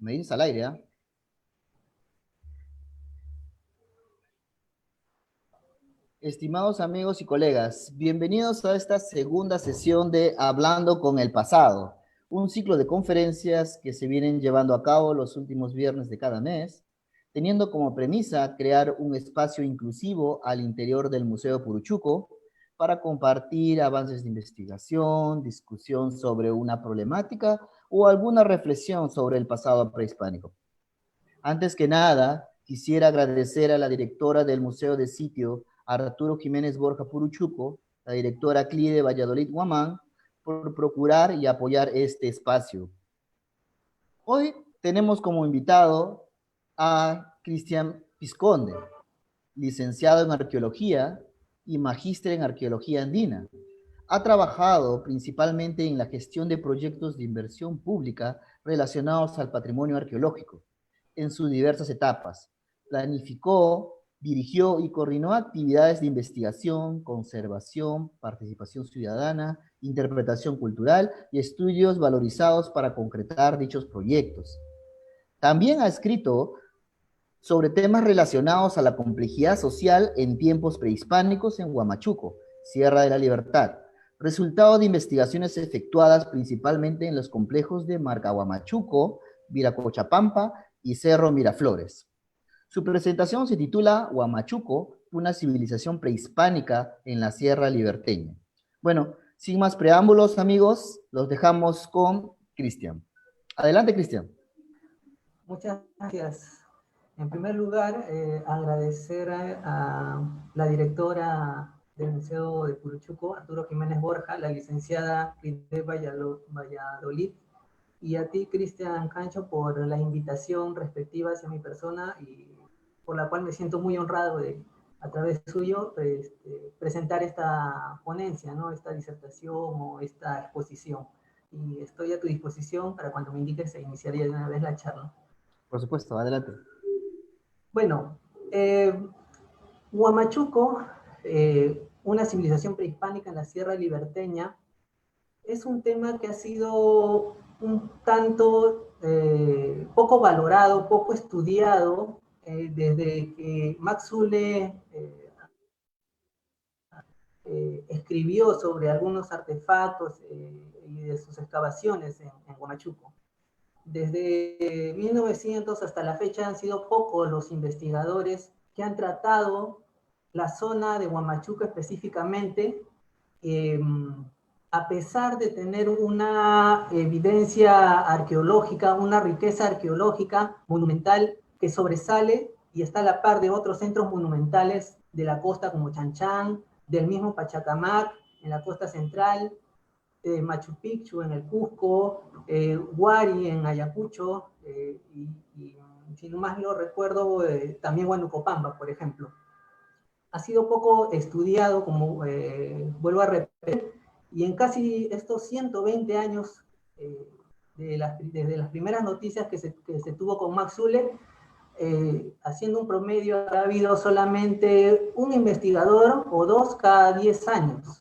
Me dices al aire, ¿ah? Estimados amigos y colegas, bienvenidos a esta segunda sesión de Hablando con el Pasado, un ciclo de conferencias que se vienen llevando a cabo los últimos viernes de cada mes, teniendo como premisa crear un espacio inclusivo al interior del Museo Puruchuco para compartir avances de investigación, discusión sobre una problemática o alguna reflexión sobre el pasado prehispánico. Antes que nada, quisiera agradecer a la directora del Museo de Sitio, Arturo Jiménez Borja Puruchuco, la directora CLI de Valladolid Huamán, por procurar y apoyar este espacio. Hoy tenemos como invitado a Cristian Pisconde, licenciado en Arqueología y magíster en Arqueología Andina. Ha trabajado principalmente en la gestión de proyectos de inversión pública relacionados al patrimonio arqueológico en sus diversas etapas. Planificó, dirigió y coordinó actividades de investigación, conservación, participación ciudadana, interpretación cultural y estudios valorizados para concretar dichos proyectos. También ha escrito sobre temas relacionados a la complejidad social en tiempos prehispánicos en Huamachuco, Sierra de la Libertad, resultado de investigaciones efectuadas principalmente en los complejos de Marcahuamachuco, Viracochapampa y Cerro Miraflores. Su presentación se titula Huamachuco, una civilización prehispánica en la Sierra Liberteña. Bueno, sin más preámbulos, amigos, los dejamos con Cristian. Adelante, Cristian. Muchas gracias. En primer lugar, agradecer a la directora del Museo de Puruchuco, Arturo Jiménez Borja, la licenciada de Valladolid, y a ti, Cristian Cancho, por la invitación respectiva hacia mi persona y por la cual me siento muy honrado de, a través suyo, presentar esta ponencia, ¿no? Esta disertación o esta exposición. Y estoy a tu disposición para cuando me indiques se iniciaría de una vez la charla. Por supuesto, adelante. Bueno, Huamachuco, una civilización prehispánica en la Sierra Liberteña, es un tema que ha sido un tanto poco valorado, poco estudiado, desde que Max Zule escribió sobre algunos artefactos y de sus excavaciones en Huamachuco. Desde 1900 hasta la fecha han sido pocos los investigadores que han tratado la zona de Huamachuco específicamente, a pesar de tener una evidencia arqueológica, una riqueza arqueológica monumental que sobresale y está a la par de otros centros monumentales de la costa como Chanchán, del mismo Pachacamac en la costa central, Machu Picchu en el Cusco, Huari en Ayacucho, y si no más lo recuerdo, también Huanucopamba, por ejemplo. Ha sido poco estudiado, como vuelvo a repetir, y en casi estos 120 años, desde las primeras noticias que se tuvo con Max Zule, haciendo un promedio, ha habido solamente un investigador o dos cada 10 años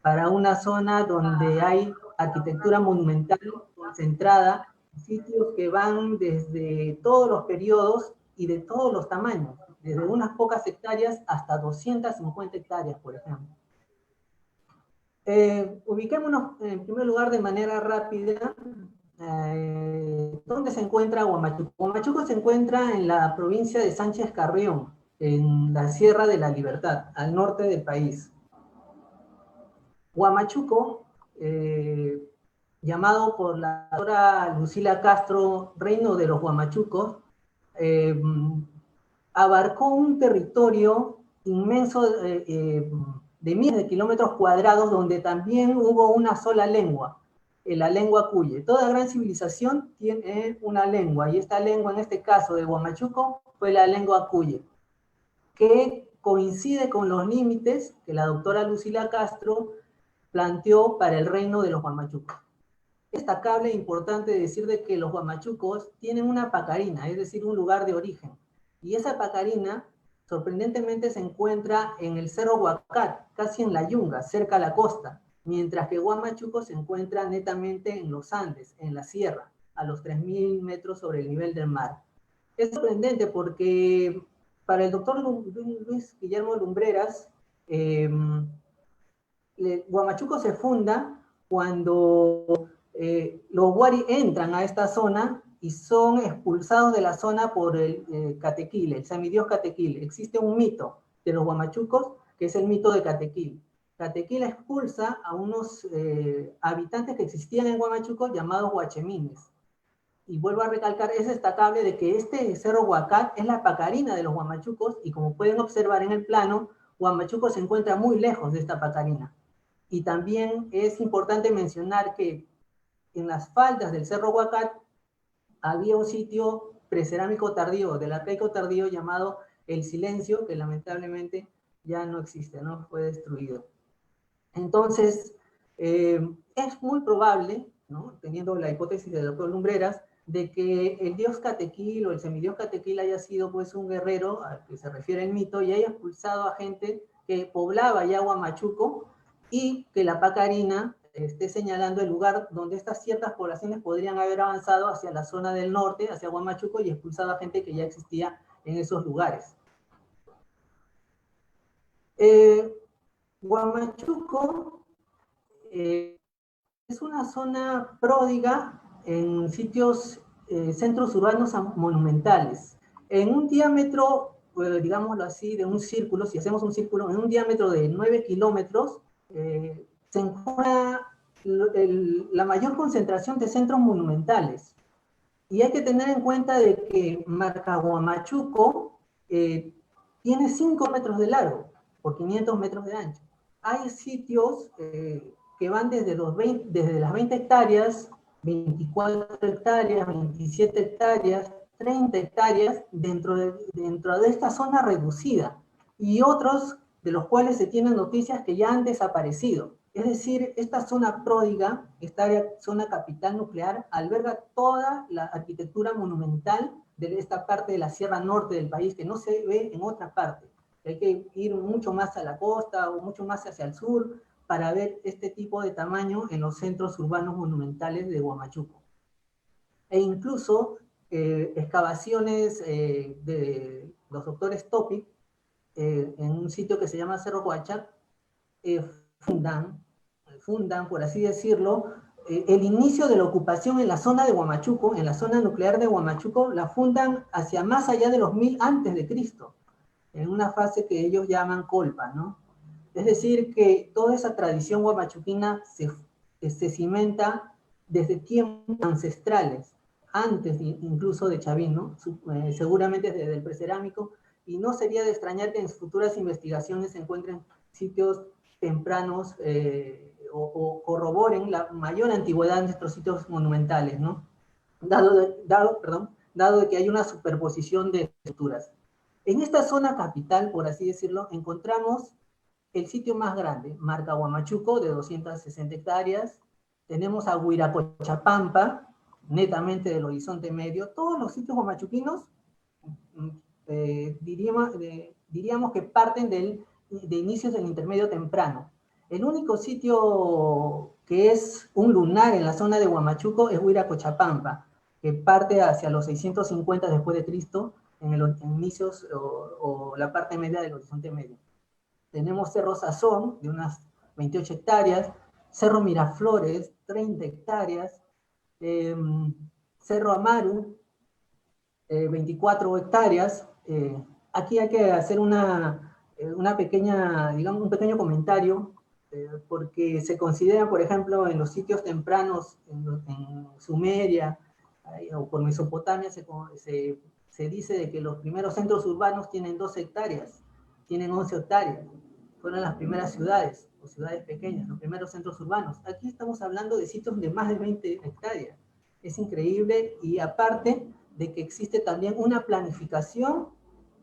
para una zona donde hay arquitectura monumental concentrada, sitios que van desde todos los periodos y de todos los tamaños, desde unas pocas hectáreas hasta 250 hectáreas, por ejemplo. Ubiquémonos en primer lugar de manera rápida. ¿Dónde se encuentra Huamachuco? Huamachuco se encuentra en la provincia de Sánchez Carrión, en la Sierra de la Libertad, al norte del país. Huamachuco, llamado por la doctora Lucila Castro Reino de los Huamachucos, abarcó un territorio inmenso de miles de kilómetros cuadrados donde también hubo una sola lengua, la lengua cuye. Toda gran civilización tiene una lengua y esta lengua en este caso de Huamachuco fue la lengua cuye, que coincide con los límites que la doctora Lucila Castro planteó para el reino de los Huamachucos. Es destacable e importante decir de que los Huamachucos tienen una pacarina, es decir, un lugar de origen. Y esa pacarina, sorprendentemente, se encuentra en el Cerro Huacat, casi en la Yunga, cerca a la costa, mientras que Huamachuco se encuentra netamente en los Andes, en la sierra, a los 3.000 metros sobre el nivel del mar. Es sorprendente porque para el doctor Luis Guillermo Lumbreras, Huamachuco se funda cuando los Wari entran a esta zona y son expulsados de la zona por el Catequil, el semidios Catequil. Existe un mito de los huamachucos, que es el mito de Catequil. Catequil expulsa a unos habitantes que existían en Huamachuco llamados huachemines. Y vuelvo a recalcar, es destacable de que este Cerro Huacat es la pacarina de los huamachucos, y como pueden observar en el plano, Huamachuco se encuentra muy lejos de esta pacarina. Y también es importante mencionar que en las faldas del Cerro Huacat había un sitio precerámico tardío, del arcaico tardío, llamado El Silencio, que lamentablemente ya no existe, ¿no? Fue destruido. Entonces, es muy probable, ¿no?, teniendo la hipótesis del doctor Lumbreras, de que el dios Catequil o el semidios Catequil haya sido pues un guerrero al que se refiere el mito y haya expulsado a gente que poblaba ya Huamachuco, y que la pacarina esté señalando el lugar donde estas ciertas poblaciones podrían haber avanzado hacia la zona del norte, hacia Huamachuco, y expulsado a gente que ya existía en esos lugares. Huamachuco es una zona pródiga en sitios, centros urbanos monumentales. En un diámetro, digámoslo así, de un círculo, si hacemos un círculo, en un diámetro de 9 kilómetros, se encuentra la mayor concentración de centros monumentales. Y hay que tener en cuenta de que Marcahuamachuco tiene 5 metros de largo por 500 metros de ancho. Hay sitios que van desde las 20 hectáreas, 24 hectáreas, 27 hectáreas, 30 hectáreas dentro de esta zona reducida, y otros de los cuales se tienen noticias que ya han desaparecido. Es decir, esta zona pródiga, esta zona capital nuclear, alberga toda la arquitectura monumental de esta parte de la Sierra Norte del país, que no se ve en otra parte. Hay que ir mucho más a la costa o mucho más hacia el sur para ver este tipo de tamaño en los centros urbanos monumentales de Huamachuco. E incluso excavaciones de los doctores Topic en un sitio que se llama Cerro Huachac, fundan, por así decirlo, el inicio de la ocupación en la zona de Huamachuco, en la zona nuclear de Huamachuco, la fundan hacia más allá de los 1000 antes de Cristo, en una fase que ellos llaman Colpa, ¿no? Es decir, que toda esa tradición huamachuquina se cimenta desde tiempos ancestrales, antes incluso de Chavín, ¿no? Seguramente desde el precerámico, y no sería de extrañar que en futuras investigaciones se encuentren sitios tempranos o corroboren la mayor antigüedad de estos sitios monumentales, ¿no? Dado de que hay una superposición de estructuras. En esta zona capital, por así decirlo, encontramos el sitio más grande, Marca Huamachuco, de 260 hectáreas. Tenemos a Huiracochapampa, netamente del Horizonte Medio. Todos los sitios huamachuquinos diríamos que parten de inicios del intermedio temprano. El único sitio que es un lunar en la zona de Huamachuco es Huiracochapampa, que parte hacia los 650 después de Cristo, en los inicios o la parte media del Horizonte Medio. Tenemos Cerro Sazón, de unas 28 hectáreas, Cerro Miraflores, 30 hectáreas, Cerro Amaru, 24 hectáreas. Aquí hay que hacer una pequeña, digamos, un pequeño comentario, porque se considera, por ejemplo, en los sitios tempranos, en Sumeria o por Mesopotamia, se dice de que los primeros centros urbanos tienen 12 hectáreas, tienen 11 hectáreas. Fueron las primeras ciudades, o ciudades pequeñas, los primeros centros urbanos. Aquí estamos hablando de sitios de más de 20 hectáreas. Es increíble, y aparte de que existe también una planificación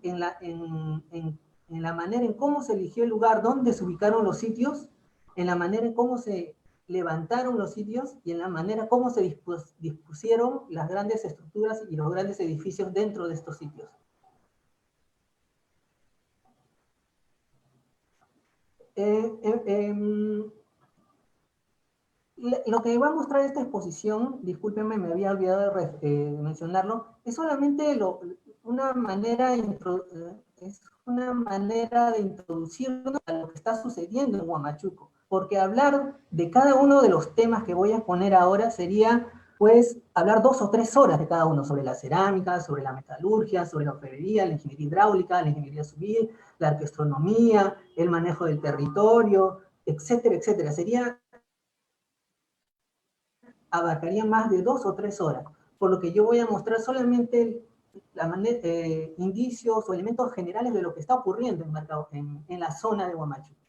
en la manera en cómo se eligió el lugar donde se ubicaron los sitios, en la manera en cómo se levantaron los sitios y en la manera cómo se dispusieron las grandes estructuras y los grandes edificios dentro de estos sitios. Lo que va a mostrar esta exposición, discúlpenme, me había olvidado de mencionarlo, es solamente una manera, es una manera de introducirnos a lo que está sucediendo en Huamachuco, porque hablar de cada uno de los temas que voy a exponer ahora sería, pues, hablar 2 o 3 horas de cada uno, sobre la cerámica, sobre la metalurgia, sobre la orfebrería, la ingeniería hidráulica, la ingeniería civil, la arqueastronomía, el manejo del territorio, etcétera, etcétera. Abarcaría más de 2 o 3 horas, por lo que yo voy a mostrar solamente indicios o elementos generales de lo que está ocurriendo en la zona de Huamachuco.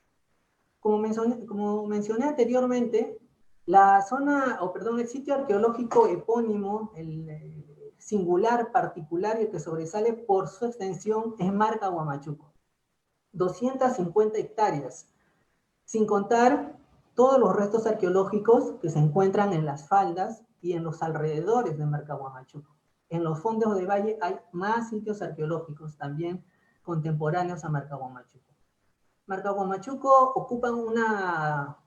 Como mencioné anteriormente, la zona, o perdón, el sitio arqueológico epónimo, el singular, particular y el que sobresale por su extensión es Marca Huamachuco. 250 hectáreas, sin contar todos los restos arqueológicos que se encuentran en las faldas y en los alrededores de Marca Huamachuco. En los fondos de valle hay más sitios arqueológicos también contemporáneos a Marca Huamachuco. Marca Huamachuco ocupa una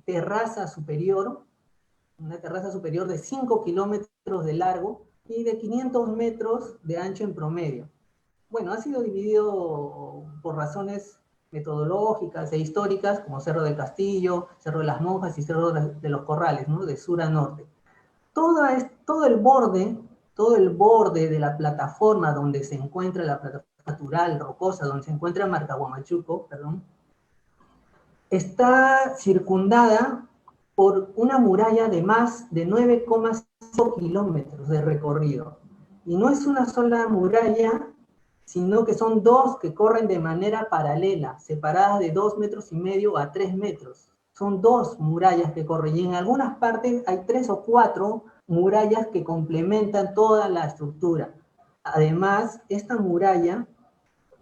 terraza superior de 5 kilómetros de largo y de 500 metros de ancho en promedio. Bueno, ha sido dividido por razones metodológicas e históricas, como Cerro del Castillo, Cerro de las Monjas y Cerro de los Corrales, ¿no? De sur a norte. Todo el borde de la plataforma donde se encuentra la plataforma natural, rocosa, donde se encuentra Marca Huamachuco, perdón, está circundada por una muralla de más de 9,5 kilómetros de recorrido. Y no es una sola muralla, sino que son dos que corren de manera paralela, separadas de 2,5 metros a 3 metros. Son dos murallas que corren, y en algunas partes hay 3 o 4 murallas que complementan toda la estructura. Además, esta muralla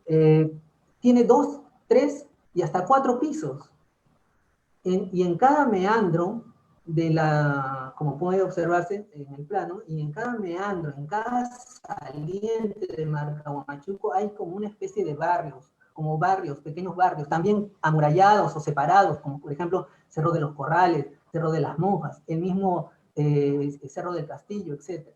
tiene 2, 3 y hasta 4 pisos. Y en cada meandro como puede observarse en el plano, y en cada meandro, en cada saliente de Marca Huamachuco hay como una especie de barrios, como barrios, pequeños barrios, también amurallados o separados, como por ejemplo Cerro de los Corrales, Cerro de las Monjas, el mismo Cerro del Castillo, etc.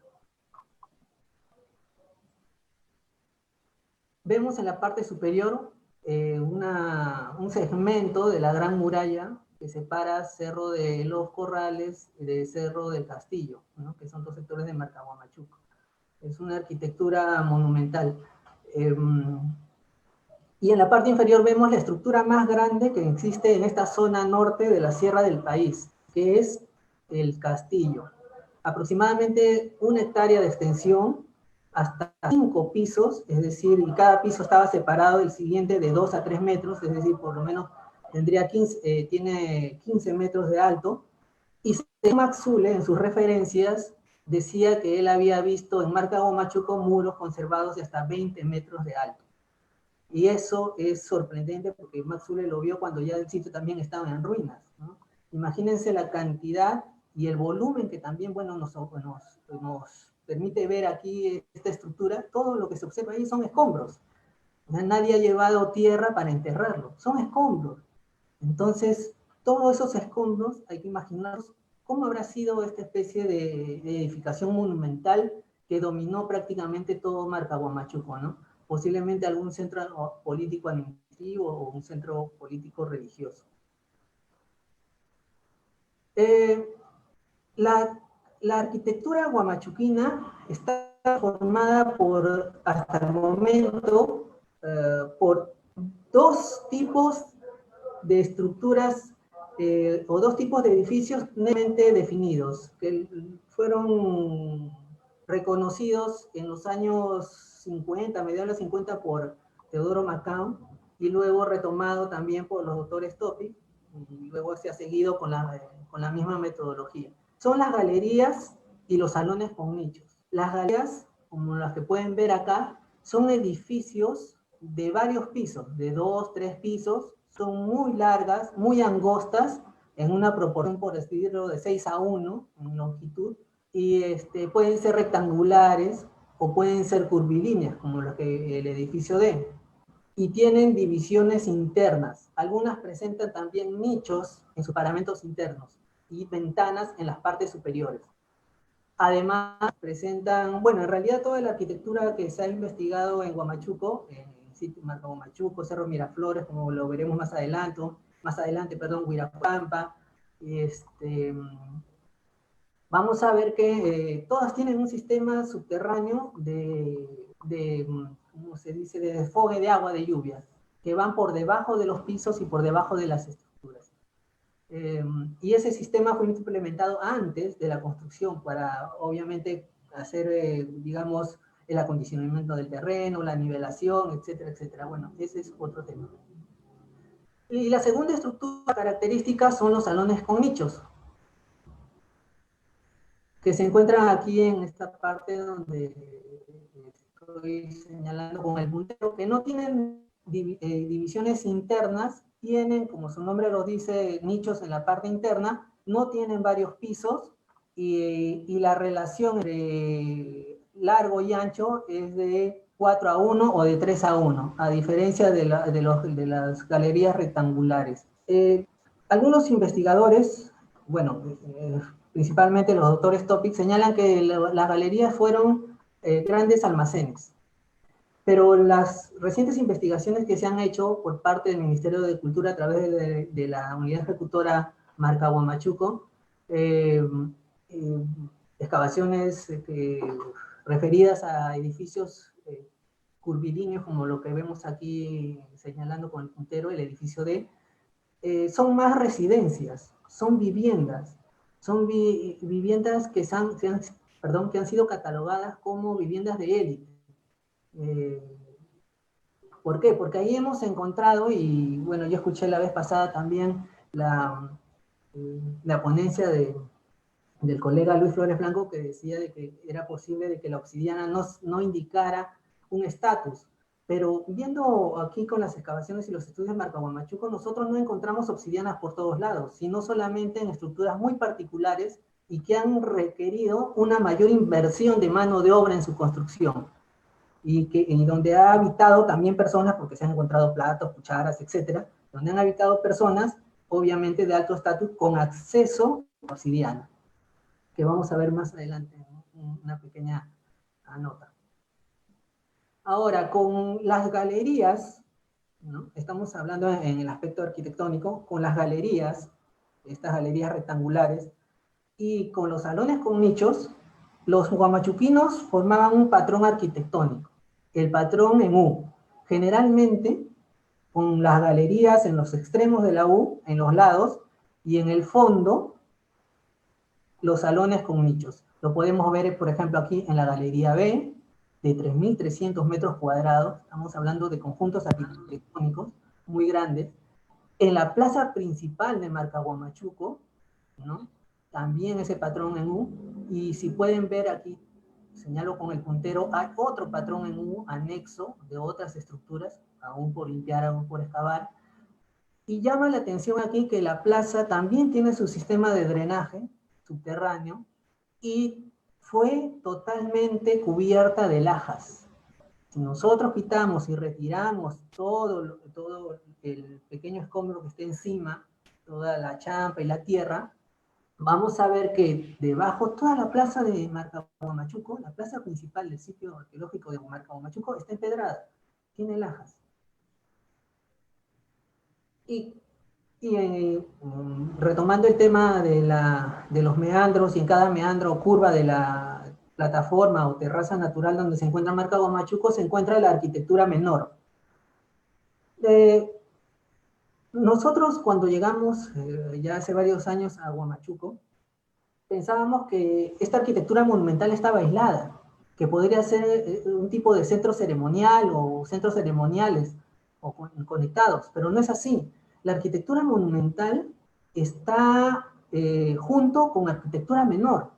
Vemos en la parte superior un segmento de la Gran Muralla que separa Cerro de los Corrales de Cerro del Castillo, ¿no? Que son dos sectores de Marca Huamachuco. Es una arquitectura monumental. Y en la parte inferior vemos la estructura más grande que existe en esta zona norte de la sierra del país, que es el castillo. Aproximadamente 1 hectárea de extensión, hasta 5 pisos, es decir, y cada piso estaba separado del siguiente de 2 a 3 metros, es decir, por lo menos tiene 15 metros de alto. Y Max Zule, en sus referencias, decía que él había visto en Marca Huamachuco muros conservados de hasta 20 metros de alto. Y eso es sorprendente porque Max Zule lo vio cuando ya el sitio también estaba en ruinas, ¿no? Imagínense la cantidad y el volumen que también, bueno, nos permite ver aquí esta estructura. Todo lo que se observa ahí son escombros. O sea, nadie ha llevado tierra para enterrarlo, son escombros. Entonces, todos esos escombros, hay que imaginarnos cómo habrá sido esta especie de edificación monumental que dominó prácticamente todo Marca Huamachuco, ¿no? Posiblemente algún centro político administrativo o un centro político religioso. La arquitectura huamachuquina está formada hasta el momento, por 2 tipos de estructuras o 2 tipos de edificios netamente definidos, que fueron reconocidos en los años 50, mediados de los 50, por Teodoro Macao, y luego retomado también por los doctores Topic, y luego se ha seguido con la misma metodología. Son las galerías y los salones con nichos. Las galerías, como las que pueden ver acá, son edificios de varios pisos, de 2, 3 pisos, son muy largas, muy angostas, en una proporción, por decirlo, de 6:1 en longitud, y pueden ser rectangulares o pueden ser curvilíneas, como lo que el edificio D. Y tienen divisiones internas. Algunas presentan también nichos en sus paramentos internos. y ventanas en las partes superiores. Además, presentan, bueno, en realidad toda la arquitectura que se ha investigado en Huamachuco, en el sitio Marca Huamachuco, Cerro Miraflores, como lo veremos más adelante, perdón, Huirapampa, vamos a ver que todas tienen un sistema subterráneo ¿cómo se dice?, de desfogue de agua de lluvia, que van por debajo de los pisos y por debajo de las estructuras. Y ese sistema fue implementado antes de la construcción para, obviamente, hacer, digamos, el acondicionamiento del terreno, la nivelación, etcétera, etcétera. Bueno, ese es otro tema. Y la segunda estructura característica son los salones con nichos, que se encuentran aquí en esta parte donde estoy señalando con el puntero, que no tienen divisiones internas, tienen, como su nombre lo dice, nichos en la parte interna, no tienen varios pisos, y la relación entre largo y ancho es de 4:1 o de 3:1, a diferencia de las galerías rectangulares. Algunos investigadores, bueno, principalmente los doctores Topic, señalan que las galerías fueron grandes almacenes. Pero las recientes investigaciones que se han hecho por parte del Ministerio de Cultura a través de la unidad ejecutora Marca Huamachuco, excavaciones referidas a edificios curvilíneos, como lo que vemos aquí señalando con el puntero, el edificio D, son más residencias, son viviendas, son viviendas que han sido catalogadas como viviendas de élite. ¿Por qué? Porque ahí hemos encontrado, y bueno, yo escuché la vez pasada también la ponencia del colega Luis Flores Blanco, que decía de que era posible de que la obsidiana no indicara un estatus. Pero viendo aquí con las excavaciones y los estudios de Marca Huamachuco, nosotros no encontramos obsidianas por todos lados, sino solamente en estructuras muy particulares y que han requerido una mayor inversión de mano de obra en su construcción. Y donde ha habitado también personas, porque se han encontrado platos, cucharas, etcétera, donde han habitado personas, obviamente de alto estatus, con acceso a obsidiana, que vamos a ver más adelante, ¿no? Una pequeña nota. Ahora, con las galerías, ¿no? Estamos hablando en el aspecto arquitectónico, con las galerías, estas galerías rectangulares, y con los salones con nichos, los huamachuquinos formaban un patrón arquitectónico, el patrón en U, generalmente con las galerías en los extremos de la U, en los lados, y en el fondo, los salones con nichos. Lo podemos ver, por ejemplo, aquí en la Galería B, de 3.300 metros cuadrados, estamos hablando de conjuntos arquitectónicos muy grandes. En la plaza principal de Marca Huamachuco, ¿no? También ese patrón en U, y si pueden ver aquí, señalo con el puntero, hay otro patrón en U anexo de otras estructuras, aún por limpiar, aún por excavar, y llama la atención aquí que la plaza también tiene su sistema de drenaje subterráneo y fue totalmente cubierta de lajas. Si nosotros quitamos y retiramos todo el pequeño escombro que esté encima, toda la champa y la tierra, vamos a ver que debajo, toda la plaza de Marca Huamachuco, la plaza principal del sitio arqueológico de Marca Huamachuco, está empedrada, tiene lajas. Retomando el tema de los meandros, y en cada meandro o curva de la plataforma o terraza natural donde se encuentra Marca Huamachuco, se encuentra la arquitectura menor. Nosotros cuando llegamos, ya hace varios años, a Huamachuco, pensábamos que esta arquitectura monumental estaba aislada, que podría ser un tipo de centro ceremonial o centros ceremoniales o conectados, pero no es así. La arquitectura monumental está junto con arquitectura menor,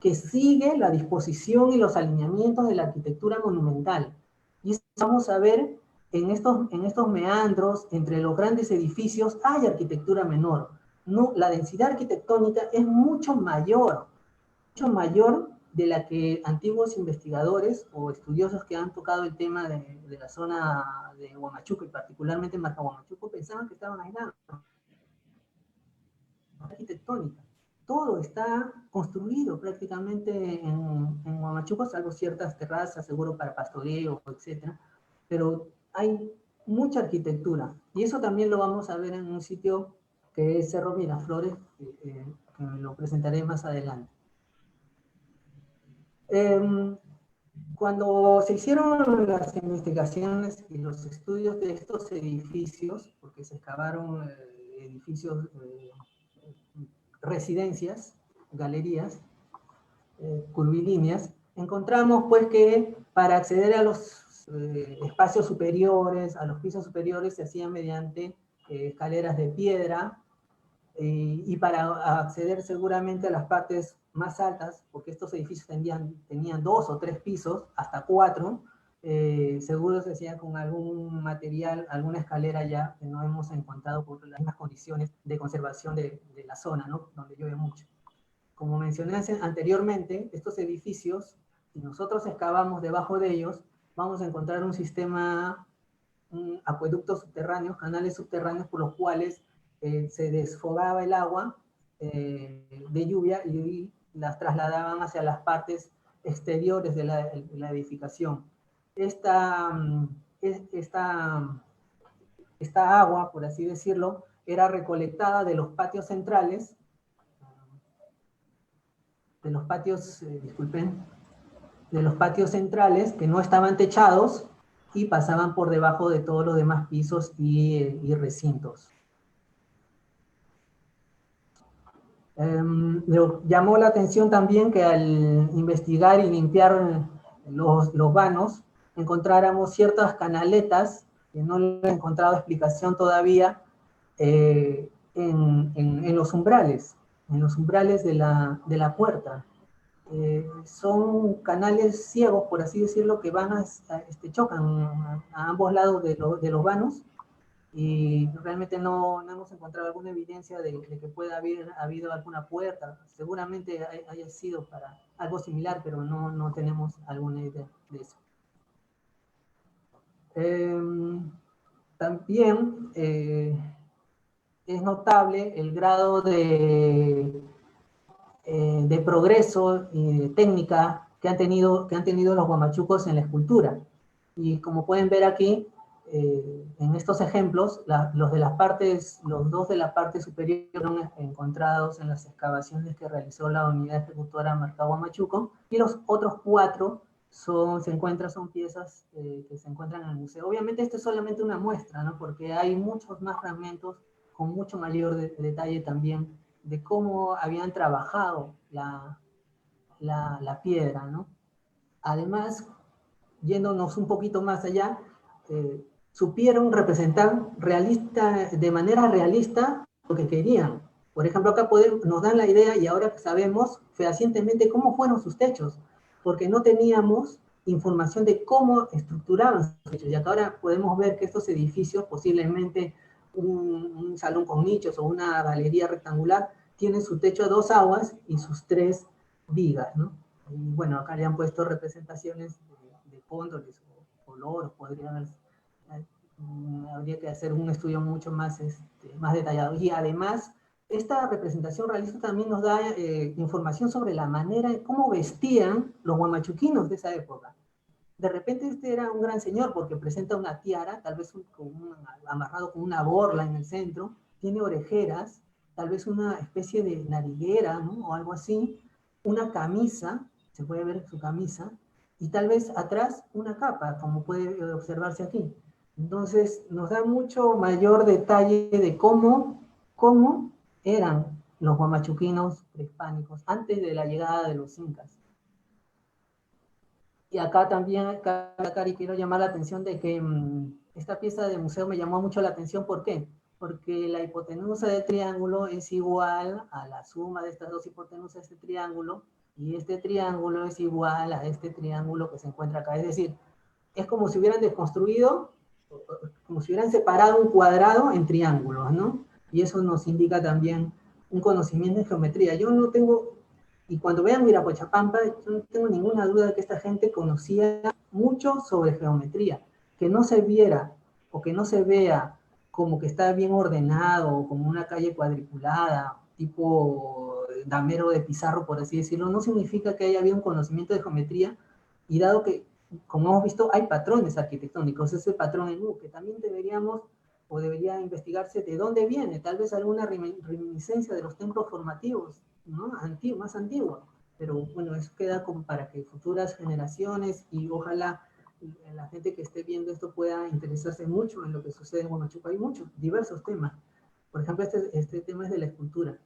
que sigue la disposición y los alineamientos de la arquitectura monumental. Y eso vamos a ver en estos meandros, entre los grandes edificios, hay arquitectura menor. No, la densidad arquitectónica es mucho mayor de la que antiguos investigadores o estudiosos que han tocado el tema de la zona de Huamachuco, y particularmente en Marca Huamachuco, pensaban que estaban aislados. Arquitectónica. todo está construido prácticamente en Huamachuco, salvo ciertas terrazas, seguro para pastoreo, etcétera, pero hay mucha arquitectura, y eso también lo vamos a ver en un sitio que es Cerro Miraflores, que lo presentaré más adelante. Cuando se hicieron las investigaciones y los estudios de estos edificios, porque se excavaron edificios, residencias, galerías, curvilíneas, encontramos pues que para acceder a los espacios superiores, a los pisos superiores, se hacía mediante escaleras de piedra, y para acceder seguramente a las partes más altas, porque estos edificios tenían 2 o 3 pisos, hasta 4, seguro se hacía con algún material, alguna escalera ya que no hemos encontrado por las mismas condiciones de conservación de la zona, ¿no? Donde llueve mucho. Como mencioné anteriormente, estos edificios, si nosotros excavamos debajo de ellos, vamos a encontrar un sistema, acueductos subterráneos, canales subterráneos por los cuales se desfogaba el agua de lluvia y las trasladaban hacia las partes exteriores de la edificación. Esta agua, por así decirlo, era recolectada de los patios centrales, de los patios centrales que no estaban techados y pasaban por debajo de todos los demás pisos y recintos. Me llamó la atención también que al investigar y limpiar los vanos, encontráramos ciertas canaletas, que no le he encontrado explicación todavía, en los umbrales de la puerta. Son canales ciegos, por así decirlo, que van chocan a ambos lados de los vanos, y realmente no hemos encontrado alguna evidencia de que pueda haber habido alguna puerta. Seguramente haya sido para algo similar, pero no tenemos alguna idea de eso. También es notable el grado de progreso y de técnica que han tenido los huamachucos en la escultura. Y como pueden ver aquí, en estos ejemplos, los dos de la parte superior fueron encontrados en las excavaciones que realizó la unidad ejecutora Mercado Huamachuco, y los otros 4 son piezas que se encuentran en el museo. Obviamente esto es solamente una muestra, ¿no? Porque hay muchos más fragmentos con mucho mayor detalle también de cómo habían trabajado la piedra, ¿no? Además, yéndonos un poquito más allá, supieron representar de manera realista lo que querían. Por ejemplo, acá nos dan la idea, y ahora sabemos fehacientemente cómo fueron sus techos, porque no teníamos información de cómo estructuraban sus techos. Y acá ahora podemos ver que estos edificios, posiblemente un salón con nichos o una galería rectangular, tienen su techo a 2 aguas y sus 3 vigas, ¿no? Y bueno, acá le han puesto representaciones de cóndores o loros, habría que hacer un estudio mucho más detallado. Y además, esta representación realista también nos da información sobre la manera de cómo vestían los huamachuquinos de esa época. De repente este era un gran señor porque presenta una tiara, tal vez amarrado con una borla en el centro, tiene orejeras, tal vez una especie de nariguera, ¿no? O algo así, una camisa, se puede ver su camisa, y tal vez atrás una capa, como puede observarse aquí. Entonces nos da mucho mayor detalle de cómo eran los huamachuquinos prehispánicos antes de la llegada de los incas. Y acá también, Cari, quiero llamar la atención de que esta pieza de museo me llamó mucho la atención. ¿Por qué? Porque la hipotenusa de triángulo es igual a la suma de estas 2 hipotenusas de triángulo, y este triángulo es igual a este triángulo que se encuentra acá. Es decir, es como si hubieran desconstruido, como si hubieran separado un cuadrado en triángulos, ¿no? Y eso nos indica también un conocimiento de geometría. Yo no tengo... Y cuando vean Viracochapampa, yo no tengo ninguna duda de que esta gente conocía mucho sobre geometría. Que no se viera o que no se vea como que está bien ordenado, o como una calle cuadriculada, tipo damero de pizarro, por así decirlo, no significa que haya habido un conocimiento de geometría, y dado que, como hemos visto, hay patrones arquitectónicos, ese patrón en U, que también deberíamos o debería investigarse de dónde viene, tal vez alguna reminiscencia de los templos formativos, ¿no? Más antiguos. Pero bueno, eso queda como para que futuras generaciones y ojalá la gente que esté viendo esto pueda interesarse mucho en lo que sucede en Huamachuco. Hay muchos, diversos temas. Por ejemplo, este tema es de la escultura.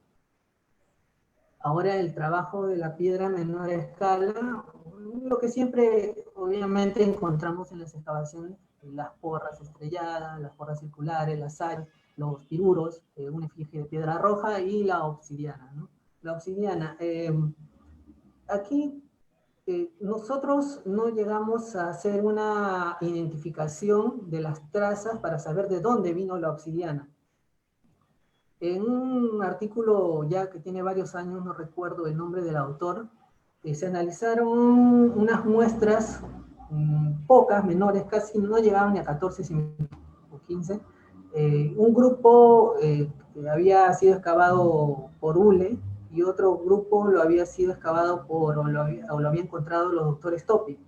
Ahora el trabajo de la piedra a menor escala, lo que siempre obviamente encontramos en las excavaciones, las porras estrelladas, las porras circulares, las ares, los piruros, una efigie de piedra roja y la obsidiana, ¿no? La obsidiana, aquí nosotros no llegamos a hacer una identificación de las trazas para saber de dónde vino la obsidiana. En un artículo ya que tiene varios años, no recuerdo el nombre del autor, se analizaron unas muestras, pocas, menores, casi no llegaban ni a 14 o 15, un grupo que había sido excavado por ULE y otro grupo lo había sido excavado o lo había encontrado los doctores Topi.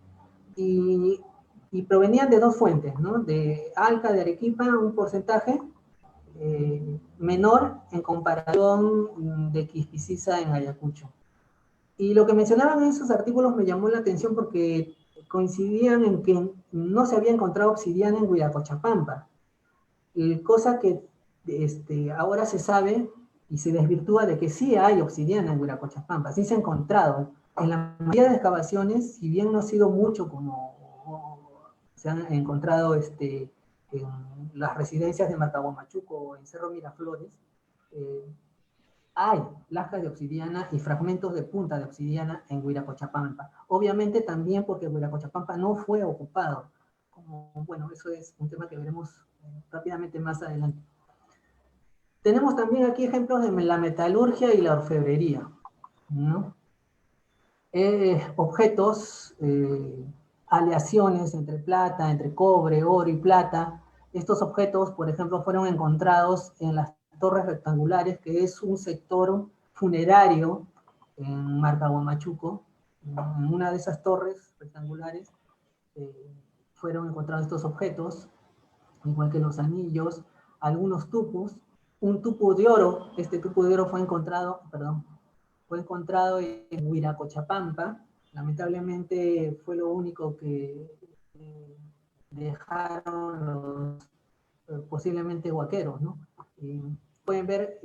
Y provenían de dos fuentes, ¿no? De Alca, de Arequipa, un porcentaje menor en comparación de Quispiciza en Ayacucho. Y lo que mencionaban en esos artículos me llamó la atención porque coincidían en que no se había encontrado obsidiana en Huiracochapampa, cosa que ahora se sabe y se desvirtúa de que sí hay obsidiana en Huiracochapampa, sí se ha encontrado. En la mayoría de excavaciones, si bien no ha sido mucho como se han encontrado en las residencias de Marcahuamachuco o en Cerro Miraflores, hay lascas de obsidiana y fragmentos de punta de obsidiana en Huiracochapampa. Obviamente también porque Huiracochapampa no fue ocupado. Bueno, eso es un tema que veremos rápidamente más adelante. Tenemos también aquí ejemplos de la metalurgia y la orfebrería, ¿no? Objetos, aleaciones entre plata, entre cobre, oro y plata. Estos objetos, por ejemplo, fueron encontrados en las torres rectangulares, que es un sector funerario en Marcahuamachuco. En una de esas torres rectangulares fueron encontrados estos objetos, igual que los anillos, algunos tupos, un tupo de oro. Este tupo de oro fue encontrado en Huiracochapampa. Lamentablemente fue lo único que dejaron los posiblemente huaqueros, ¿no? Pueden ver,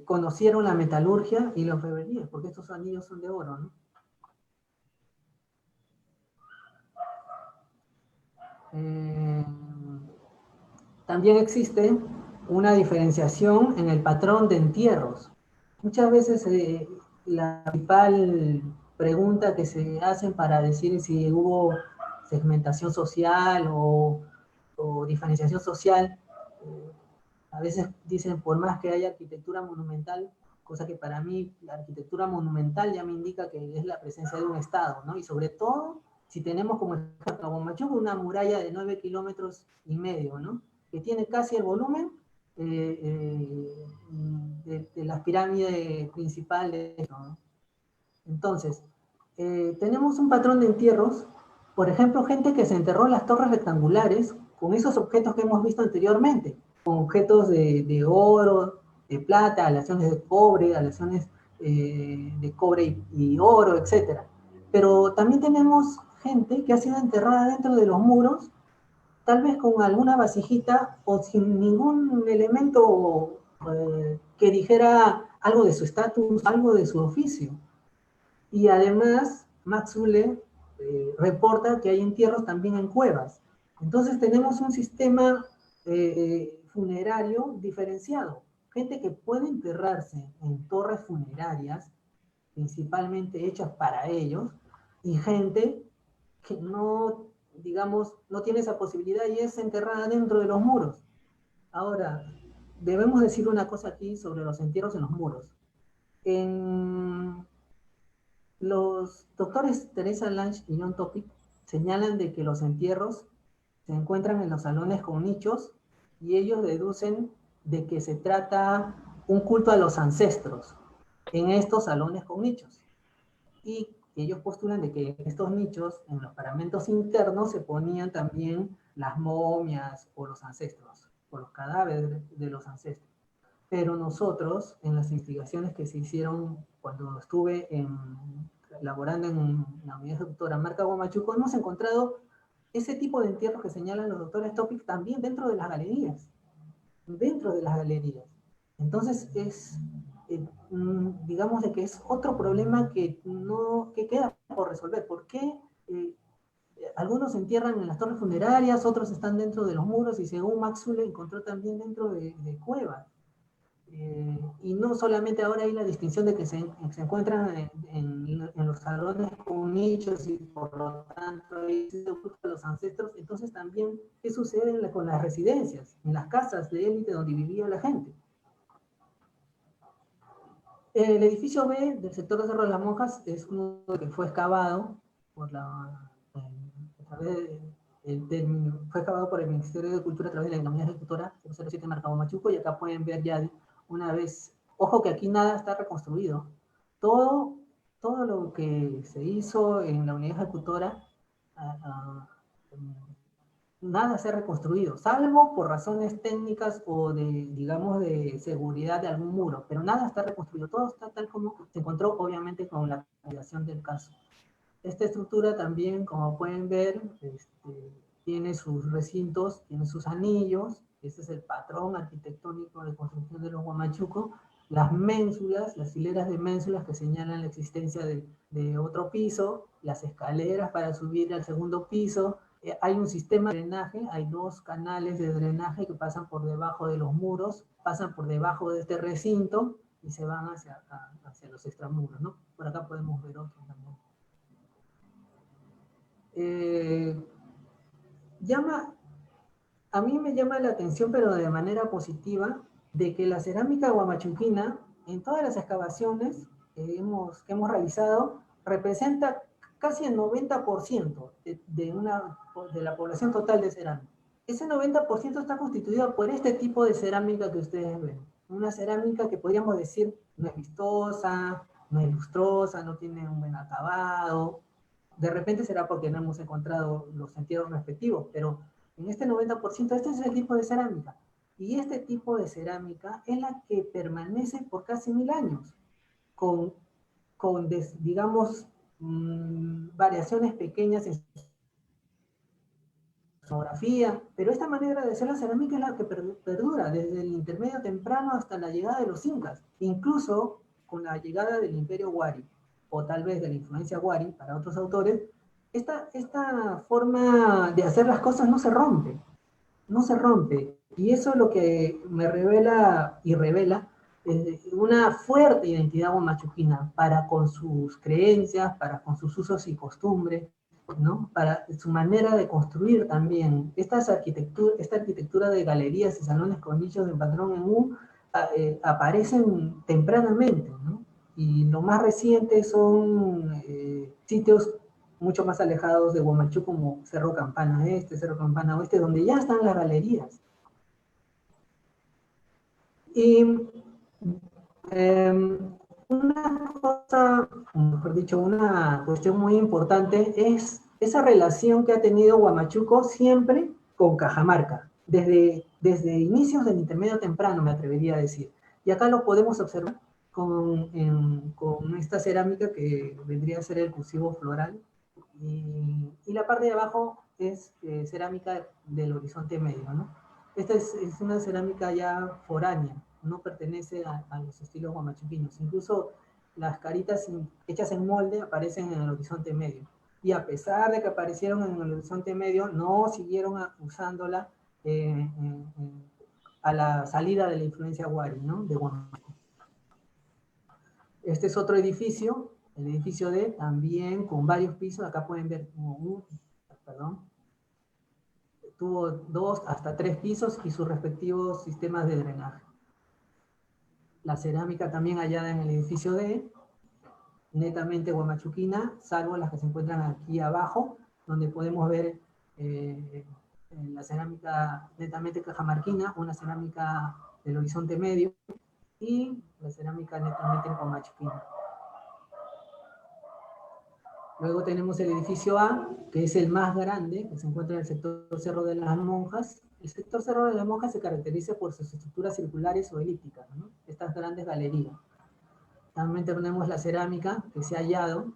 conocieron la metalurgia y la orfebrería, porque estos anillos son de oro, ¿no? También existe una diferenciación en el patrón de entierros. Muchas veces la principal pregunta que se hacen para decir si hubo segmentación social o diferenciación social, a veces dicen por más que haya arquitectura monumental, cosa que para mí la arquitectura monumental ya me indica que es la presencia de un Estado, ¿no? Y sobre todo si tenemos como ejemplo Huamachuco una muralla de 9,5 kilómetros, ¿no? Que tiene casi el volumen de las pirámides principales, ¿no? Entonces, tenemos un patrón de entierros, por ejemplo, gente que se enterró en las torres rectangulares con esos objetos que hemos visto anteriormente, con objetos de oro, de plata, aleaciones de cobre, aleaciones de cobre y oro, etc. Pero también tenemos gente que ha sido enterrada dentro de los muros, tal vez con alguna vasijita o sin ningún elemento que dijera algo de su estatus, algo de su oficio. Y además, Max Ulle reporta que hay entierros también en cuevas. Entonces tenemos un sistema funerario diferenciado. Gente que puede enterrarse en torres funerarias, principalmente hechas para ellos, y gente que no, digamos, no tiene esa posibilidad y es enterrada dentro de los muros. Ahora, debemos decir una cosa aquí sobre los entierros en los muros. Los doctores Teresa Lange y John Topic señalan de que los entierros se encuentran en los salones con nichos y ellos deducen de que se trata un culto a los ancestros. en estos salones con nichos. Y ellos postulan de que en estos nichos, en los paramentos internos, se ponían también las momias o los ancestros, o los cadáveres de los ancestros. Pero nosotros, en las investigaciones que se hicieron cuando estuve laborando en la unidad ejecutora Marca Huamachuco, hemos encontrado ese tipo de entierros que señalan los doctores Topic también dentro de las galerías. Dentro de las galerías. Entonces digamos de que es otro problema que queda por resolver. ¿Por qué algunos se entierran en las torres funerarias, otros están dentro de los muros y según Maxwell encontró también dentro de cuevas? Y no solamente ahora hay la distinción de que se encuentran en los salones con nichos y por lo tanto ahí se ocultan los ancestros, entonces también, ¿qué sucede con las residencias, en las casas de élite donde vivía la gente? El edificio B del sector de Cerro de las Monjas es uno que fue excavado por fue excavado por el Ministerio de Cultura a través de la Unidad Ejecutora 007 Marca Huamachuco, y acá pueden ver ya una vez, ojo que aquí nada está reconstruido, todo lo que se hizo en la Unidad Ejecutora, nada se ha reconstruido, salvo por razones técnicas o digamos, de seguridad de algún muro, pero nada está reconstruido, todo está tal como se encontró, obviamente, con la creación del caso. Esta estructura también, como pueden ver, tiene sus recintos, tiene sus anillos, este es el patrón arquitectónico de construcción de los Huamachuco, las ménsulas, las hileras de ménsulas que señalan la existencia de otro piso, las escaleras para subir al segundo piso. Hay un sistema de drenaje, hay 2 canales de drenaje que pasan por debajo de los muros, pasan por debajo de este recinto y se van hacia los extramuros, ¿no? Por acá podemos ver otro también. A mí me llama la atención, pero de manera positiva, de que la cerámica huamachuquina, en todas las excavaciones que hemos realizado, representa casi el 90% de la población total de cerámica. Ese 90% está constituido por este tipo de cerámica que ustedes ven. Una cerámica que podríamos decir no es vistosa, no es lustrosa, no tiene un buen acabado. De repente será porque no hemos encontrado los entierros respectivos, pero en este 90%, este es el tipo de cerámica. Y este tipo de cerámica es la que permanece por casi 1000 años, con digamos, variaciones pequeñas en sonografía, pero esta manera de hacer la cerámica es la que perdura desde el intermedio temprano hasta la llegada de los incas, incluso con la llegada del imperio Wari, o tal vez de la influencia Wari para otros autores. Esta forma de hacer las cosas no se rompe, y eso es lo que me revela y revela una fuerte identidad huamachuquina para con sus creencias, para con sus usos y costumbres, ¿no? Para su manera de construir también. Esta arquitectura de galerías y salones con nichos de patrón en U aparecen tempranamente, ¿no? Y lo más reciente son sitios mucho más alejados de Huamachuco, como Cerro Campana Este, Cerro Campana Oeste, donde ya están las galerías. Y una cosa, mejor dicho, una cuestión muy importante es esa relación que ha tenido Huamachuco siempre con Cajamarca, desde inicios del intermedio temprano, me atrevería a decir. Y acá lo podemos observar con esta cerámica que vendría a ser el cursivo floral. Y la parte de abajo es cerámica del Horizonte Medio, ¿no? Esta es una cerámica ya foránea, no pertenece a los estilos huamachuquinos. Incluso las caritas hechas en molde aparecen en el Horizonte Medio. Y a pesar de que aparecieron en el Horizonte Medio, no siguieron usándola a la salida de la influencia Wari, ¿no? De Huamachuco. Este es otro edificio, el edificio D, también con varios pisos. Acá pueden ver tuvo 2 hasta 3 pisos y sus respectivos sistemas de drenaje. La cerámica también hallada en el edificio D, netamente huamachuquina, salvo las que se encuentran aquí abajo, donde podemos ver la cerámica netamente cajamarquina, una cerámica del Horizonte Medio, y la cerámica netamente en Huamachuquina. Luego tenemos el edificio A, que es el más grande, que se encuentra en el sector Cerro de las Monjas. El sector Cerro de las Monjas se caracteriza por sus estructuras circulares o elípticas, ¿no? Estas grandes galerías. También tenemos la cerámica que se ha hallado,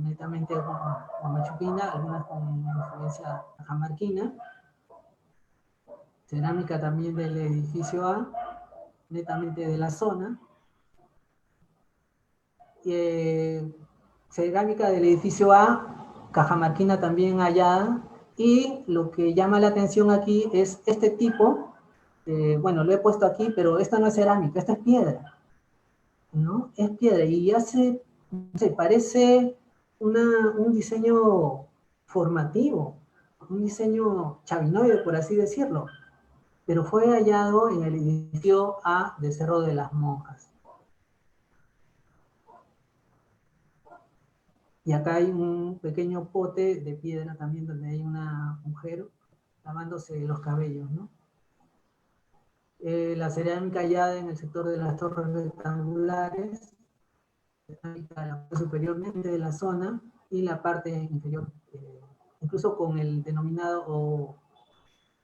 netamente huamachuquina, algunas con influencia cajamarquina. Cerámica también del edificio A, netamente de la zona. Cerámica del edificio A, cajamarquina también hallada. Y lo que llama la atención aquí es este tipo, bueno, lo he puesto aquí, pero esta no es cerámica, esta es piedra, ¿no? Es piedra y hace, no sé, parece un diseño formativo, un diseño chavinoide, por así decirlo, pero fue hallado en el edificio A de Cerro de las Monjas. Y acá hay un pequeño pote de piedra también donde hay una mujer lavándose los cabellos, ¿no? La cerámica hallada en el sector de las torres rectangulares, la parte superiormente de la zona y la parte inferior, incluso con el denominado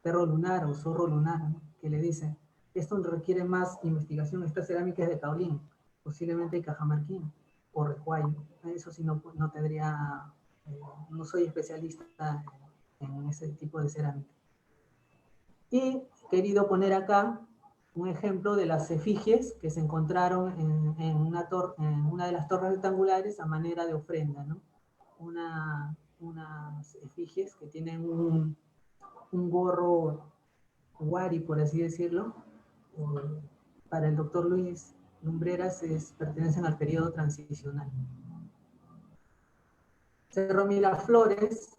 perro lunar o zorro lunar, ¿no? Que le dicen. Esto requiere más investigación. Esta cerámica es de caolín, posiblemente cajamarquín o recuayo. Eso sí no tendría, no soy especialista en ese tipo de cerámica. Y he querido poner acá un ejemplo de las efigies que se encontraron en una de las torres rectangulares a manera de ofrenda, ¿no? Unas efigies que tienen un gorro Wari, por así decirlo. Para el doctor Luis Lumbreras pertenecen al periodo transicional. Cerro Miraflores,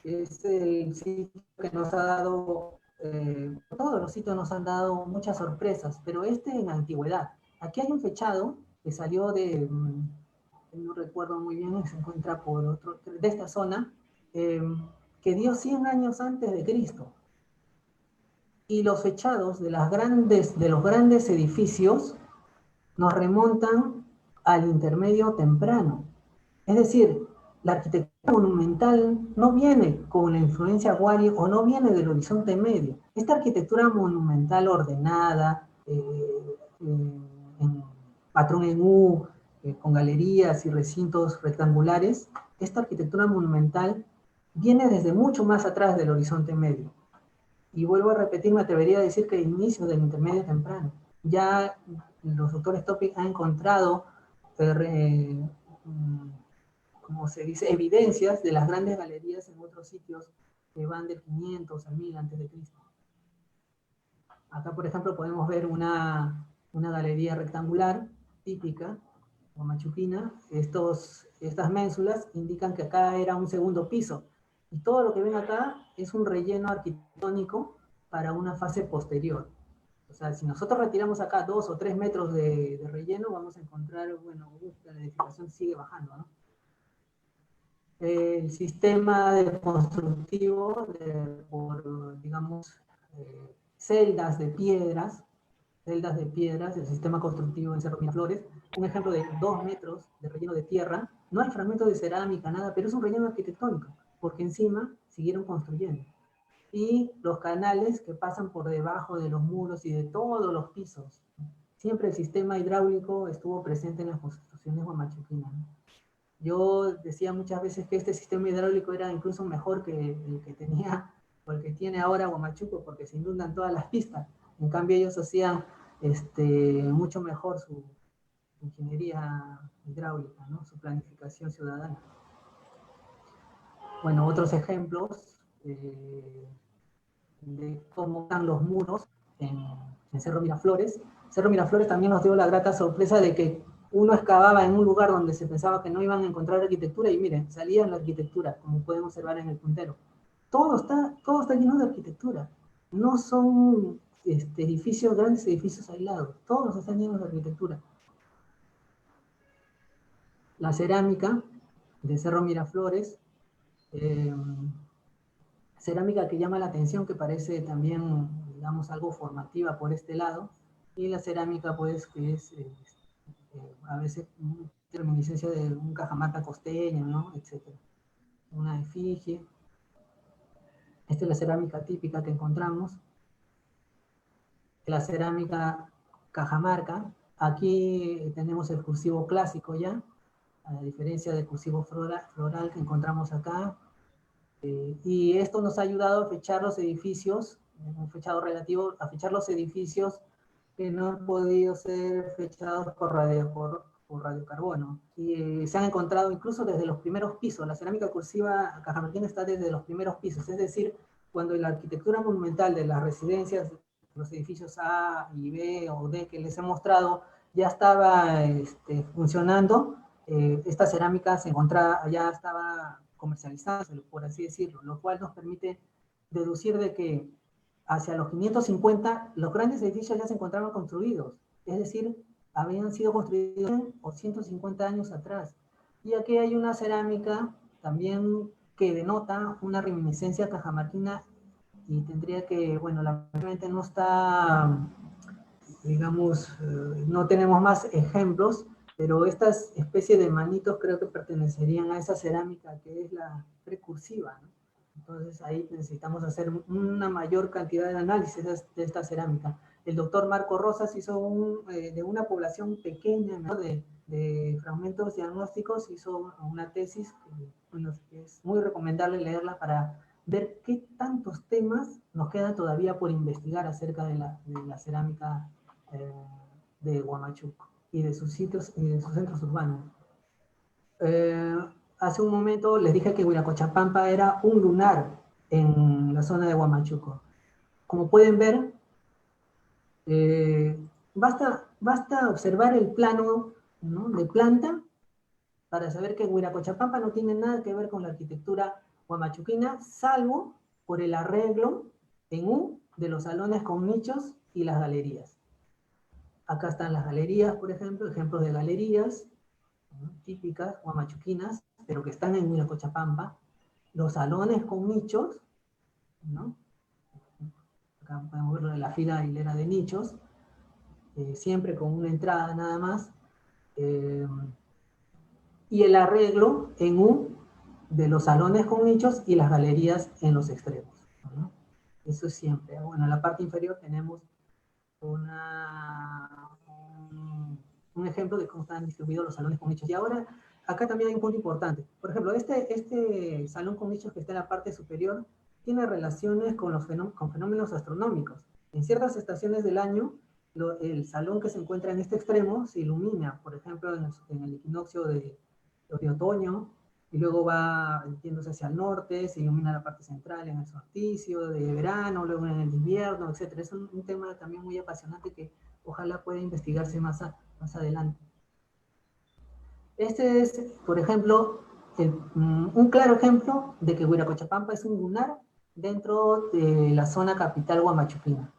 que es el sitio que nos ha dado, todos los sitios nos han dado muchas sorpresas, pero este en antigüedad. Aquí hay un fechado que salió no recuerdo muy bien, se encuentra por otro, de esta zona, que dio 100 años antes de Cristo. Y los fechados de los grandes edificios nos remontan al intermedio temprano. Es decir, la arquitectura monumental no viene con la influencia Wari o no viene del Horizonte Medio. Esta arquitectura monumental ordenada, en patrón en U, con galerías y recintos rectangulares, esta arquitectura monumental viene desde mucho más atrás del Horizonte Medio. Y vuelvo a repetir, me atrevería a decir que el inicio del intermedio temprano. Ya los doctores Topic han encontrado, como se dice, evidencias de las grandes galerías en otros sitios que van del 500 al 1000 antes de Cristo. Acá, por ejemplo, podemos ver una galería rectangular típica, huamachuquina. Estas ménsulas indican que acá era un segundo piso. Y todo lo que ven acá es un relleno arquitectónico para una fase posterior. O sea, si nosotros retiramos acá 2 o 3 metros de relleno, vamos a encontrar, bueno, la edificación sigue bajando, ¿no? El sistema constructivo por, digamos, celdas de piedras, el sistema constructivo en Cerro Miraflores, un ejemplo de 2 metros de relleno de tierra, no hay fragmentos de cerámica, nada, pero es un relleno arquitectónico, porque encima siguieron construyendo. Y los canales que pasan por debajo de los muros y de todos los pisos. Siempre el sistema hidráulico estuvo presente en las construcciones huamachuquinas, ¿no? Yo decía muchas veces que este sistema hidráulico era incluso mejor que el que tenía o el que tiene ahora Huamachuco, porque se inundan todas las pistas. En cambio ellos hacían mucho mejor su ingeniería hidráulica, ¿no? Su planificación ciudadana. Bueno, otros ejemplos de cómo están los muros en Cerro Miraflores. Cerro Miraflores también nos dio la grata sorpresa de que uno excavaba en un lugar donde se pensaba que no iban a encontrar arquitectura y miren, salía la arquitectura, como pueden observar en el puntero. Todo está lleno de arquitectura. No son grandes edificios aislados, todos están llenos de arquitectura. La cerámica de Cerro Miraflores, cerámica que llama la atención, que parece también, digamos, algo formativa por este lado, Y la cerámica, pues, que es a veces reminiscencia de un cajamarca costeño, ¿no? Etcétera. Una efigie. Esta es la cerámica típica que encontramos. La cerámica Cajamarca. Aquí tenemos el cursivo clásico ya, a diferencia del cursivo floral que encontramos acá. Y esto nos ha ayudado a fechar los edificios, un fechado relativo, a fechar los edificios que no han podido ser fechados por radiocarbono. Y se han encontrado incluso desde los primeros pisos. La cerámica cursiva cajamarquina está desde los primeros pisos, es decir, cuando la arquitectura monumental de las residencias, los edificios A y B o D que les he mostrado, ya estaba funcionando, esta cerámica se encontraba, ya estaba comercializándose, por así decirlo, lo cual nos permite deducir de que hacia los 550 los grandes edificios ya se encontraban construidos, es decir, habían sido construidos 100 o 150 años atrás. Y aquí hay una cerámica también que denota una reminiscencia cajamarquina y tendría que, bueno, lamentablemente no está, digamos, no tenemos más ejemplos, pero estas especies de manitos creo que pertenecerían a esa cerámica que es la precursiva, ¿no? Entonces ahí necesitamos hacer una mayor cantidad de análisis de esta cerámica. El doctor Marco Rosas hizo de una población pequeña, ¿no? de fragmentos diagnósticos, hizo una tesis que, bueno, es muy recomendable leerla para ver qué tantos temas nos quedan todavía por investigar acerca de la cerámica de Huamachuco y de sus sitios y de sus centros urbanos. Hace un momento les dije que Huiracochapampa era un lunar en la zona de Huamachuco. Como pueden ver, basta observar el plano, ¿no?, de planta para saber que Huiracochapampa no tiene nada que ver con la arquitectura huamachuquina, salvo por el arreglo en U de los salones con nichos y las galerías. Acá están las galerías, por ejemplo, ejemplos de galerías, ¿no?, típicas huamachuquinas, pero que están en Huiracochapampa. Los salones con nichos, ¿no? Acá podemos verlo de la fila hilera de nichos, siempre con una entrada nada más. Y el arreglo en U de los salones con nichos y las galerías en los extremos, ¿no? Eso es siempre. Bueno, en la parte inferior tenemos un ejemplo de cómo están distribuidos los salones con nichos. Y ahora, acá también hay un punto importante. Por ejemplo, este salón con nichos que está en la parte superior tiene relaciones con con fenómenos astronómicos. En ciertas estaciones del año, el salón que se encuentra en este extremo se ilumina, por ejemplo, en el equinoccio de otoño, y luego va yéndose hacia el norte, se ilumina la parte central en el solsticio de verano, luego en el invierno, etc. Es un tema también muy apasionante que ojalá pueda investigarse más adelante. Este es, por ejemplo, un claro ejemplo de que Huiracochapampa es un lunar dentro de la zona capital huamachuquina.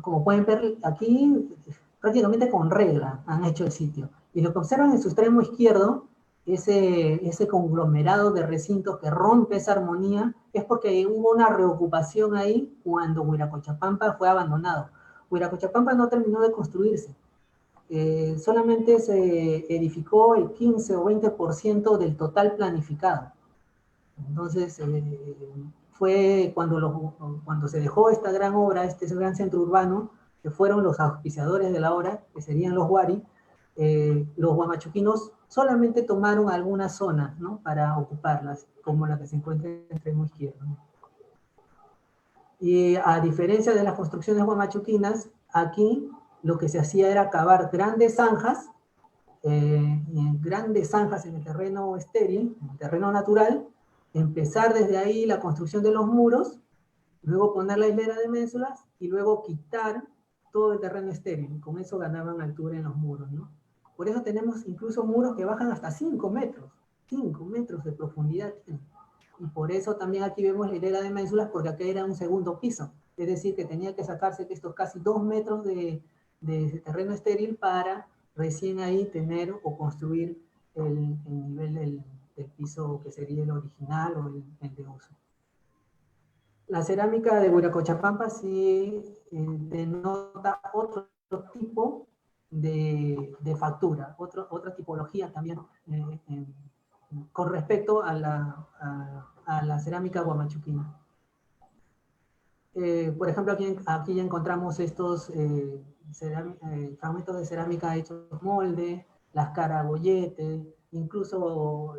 Como pueden ver aquí, prácticamente con regla han hecho el sitio. Y lo que observan en su extremo izquierdo, ese conglomerado de recintos que rompe esa armonía, es porque hubo una reocupación ahí cuando Huiracochapampa fue abandonado. Huiracochapampa no terminó de construirse. Solamente se edificó el 15 o 20% del total planificado. Entonces, fue cuando se dejó esta gran obra, este gran centro urbano, que fueron los auspiciadores de la obra, que serían los Huari, los huamachuquinos solamente tomaron algunas zonas, ¿no?, para ocuparlas, como la que se encuentra en el extremo izquierdo. Y a diferencia de las construcciones huamachuquinas, aquí lo que se hacía era cavar grandes zanjas en el terreno estéril, en el terreno natural, empezar desde ahí la construcción de los muros, luego poner la hilera de ménsulas y luego quitar todo el terreno estéril. Con eso ganaban altura en los muros, ¿no? Por eso tenemos incluso muros que bajan hasta 5 metros de profundidad. Y por eso también aquí vemos la hilera de ménsulas, porque acá era un segundo piso. Es decir, que tenía que sacarse estos casi 2 metros de terreno estéril para recién ahí tener o construir el nivel del piso que sería el original o el de uso. La cerámica de Huiracochapampa sí denota otro tipo de factura, otra tipología también con respecto a la cerámica guamachuquina. Por ejemplo, aquí ya encontramos estos fragmentos de cerámica hechos molde, las caraboyetes, incluso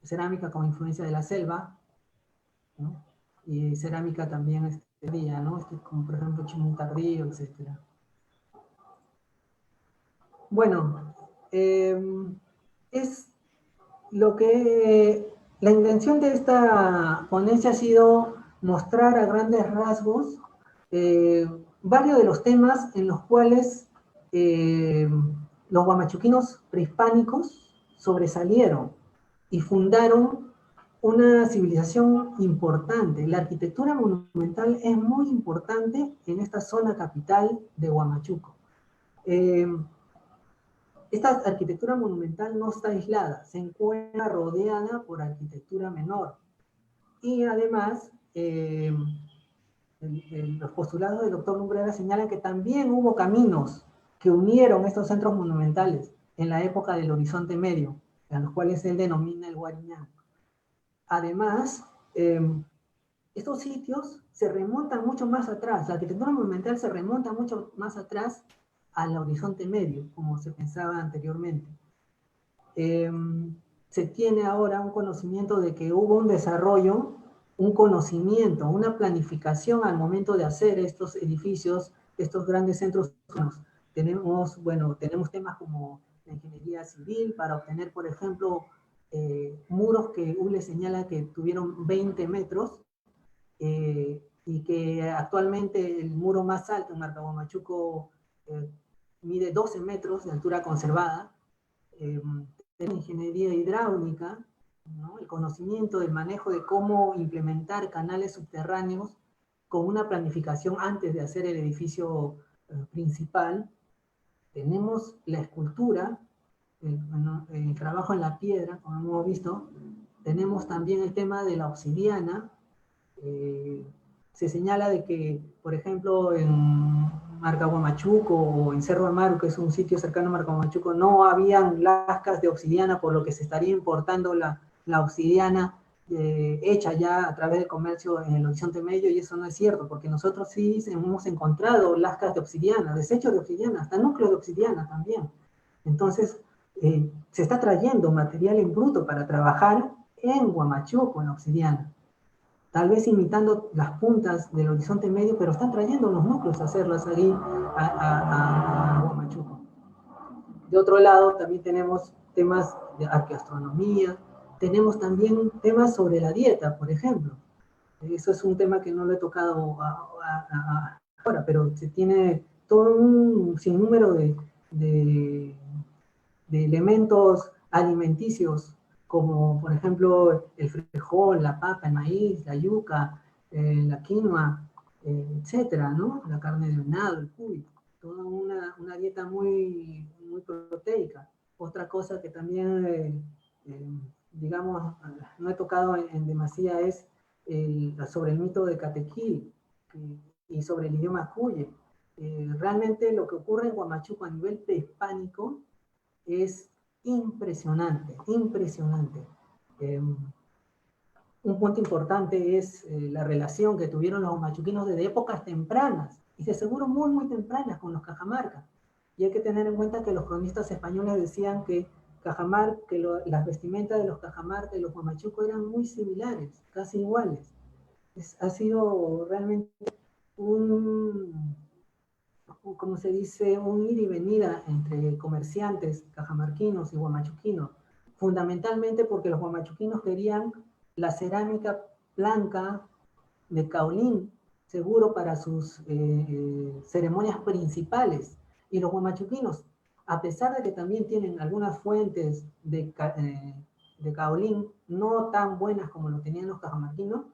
cerámica con influencia de la selva, ¿no? Y cerámica también tardía, ¿no? Como por ejemplo chimú tardío, etc. Bueno, es lo que la intención de esta ponencia ha sido mostrar a grandes rasgos varios de los temas en los cuales los guamachuquinos prehispánicos sobresalieron y fundaron una civilización importante. La arquitectura monumental es muy importante en esta zona capital de Huamachuco. Esta arquitectura monumental no está aislada, se encuentra rodeada por arquitectura menor. Y además, los postulados del doctor Lumbrera señalan que también hubo caminos que unieron estos centros monumentales en la época del Horizonte Medio, a los cuales él denomina el Guariñán. Además, estos sitios se remontan mucho más atrás, la arquitectura monumental se remonta mucho más atrás al Horizonte Medio, como se pensaba anteriormente. Se tiene ahora un conocimiento de que hubo un desarrollo, un conocimiento, una planificación al momento de hacer estos edificios, estos grandes centros. Tenemos temas como la ingeniería civil para obtener, por ejemplo, muros que ULE señala que tuvieron 20 metros, y que actualmente el muro más alto en Marcahuamachuco mide 12 metros de altura conservada. La ingeniería hidráulica, ¿no? El conocimiento del manejo de cómo implementar canales subterráneos con una planificación antes de hacer el edificio principal. Tenemos la escultura, el trabajo en la piedra, como hemos visto. Tenemos también el tema de la obsidiana. Se señala de que, por ejemplo, en Marcahuamachuco o en Cerro Amaru, que es un sitio cercano a Marcahuamachuco, no habían lascas de obsidiana, por lo que se estaría importando la obsidiana hecha ya a través del comercio en el Horizonte Medio, y eso no es cierto, porque nosotros sí hemos encontrado lascas de obsidiana, desechos de obsidiana, hasta núcleos de obsidiana también. Entonces, se está trayendo material en bruto para trabajar en Huamachuco, en la obsidiana. Tal vez imitando las puntas del Horizonte Medio, pero están trayendo los núcleos a hacerlas ahí a Huamachuco. De otro lado, también tenemos temas de arqueoastronomía, tenemos también temas sobre la dieta, por ejemplo. Eso es un tema que no lo he tocado ahora, pero se tiene todo un sinnúmero de elementos alimenticios, como por ejemplo el frijol, la papa, el maíz, la yuca, la quinoa, etcétera, ¿no? La carne de venado, el cuy, toda una dieta muy, muy proteica. Otra cosa que también, digamos, no he tocado en demasía es sobre el mito de Catequil y sobre el idioma cuye. Realmente lo que ocurre en Huamachuco a nivel prehispánico es impresionante, impresionante. Un punto importante es la relación que tuvieron los machuquinos desde épocas tempranas, y de seguro muy, muy tempranas, con los Cajamarca. Y hay que tener en cuenta que los cronistas españoles decían que las vestimentas de los Cajamarca y los Huamachuco eran muy similares, casi iguales. Ha sido realmente como se dice, un ir y venida entre comerciantes cajamarquinos y huamachuquinos, fundamentalmente porque los huamachuquinos querían la cerámica blanca de caolín, seguro para sus ceremonias principales, y los huamachuquinos, a pesar de que también tienen algunas fuentes de caolín no tan buenas como lo tenían los cajamarquinos,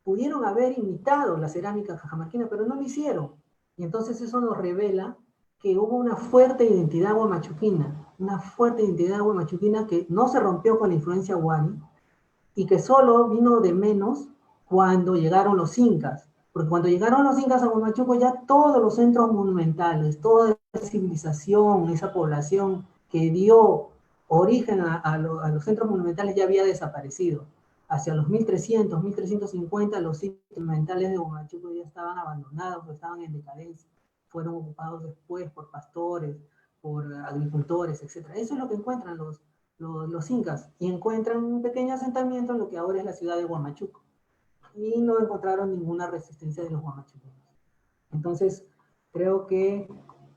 pudieron haber imitado la cerámica cajamarquina, pero no lo hicieron. Y entonces eso nos revela que hubo una fuerte identidad huamachuquina, que no se rompió con la influencia guari, y que solo vino de menos cuando llegaron los incas. Porque cuando llegaron los incas a Huamachuco, ya todos los centros monumentales, toda esa civilización, esa población que dio origen a los centros monumentales ya había desaparecido. Hacia los 1300, 1350, los sitios monumentales de Huamachuco ya estaban abandonados, estaban en decadencia. Fueron ocupados después por pastores, por agricultores, etc. Eso es lo que encuentran los incas. Y encuentran un pequeño asentamiento en lo que ahora es la ciudad de Huamachuco. Y no encontraron ninguna resistencia de los huamachucanos. Entonces, creo que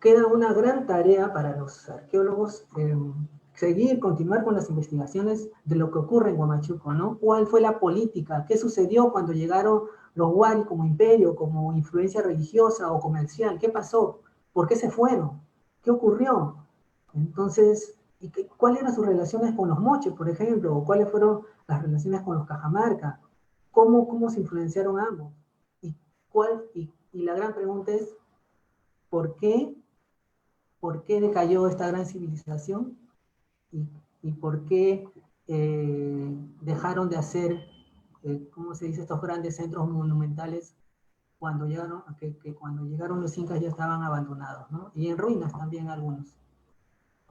queda una gran tarea para los arqueólogos continuar con las investigaciones de lo que ocurre en Huamachuco, ¿no? ¿Cuál fue la política? ¿Qué sucedió cuando llegaron los Wari como imperio, como influencia religiosa o comercial? ¿Qué pasó? ¿Por qué se fueron? ¿Qué ocurrió? Entonces, ¿cuáles eran sus relaciones con los moches, por ejemplo? ¿O cuáles fueron las relaciones con los cajamarca? ¿Cómo se influenciaron ambos? Y la gran pregunta es, ¿por qué? ¿Por qué decayó esta gran civilización? ¿Y por qué dejaron de hacer, ¿cómo se dice?, estos grandes centros monumentales cuando llegaron, que cuando llegaron los incas ya estaban abandonados, ¿no? Y en ruinas también algunos.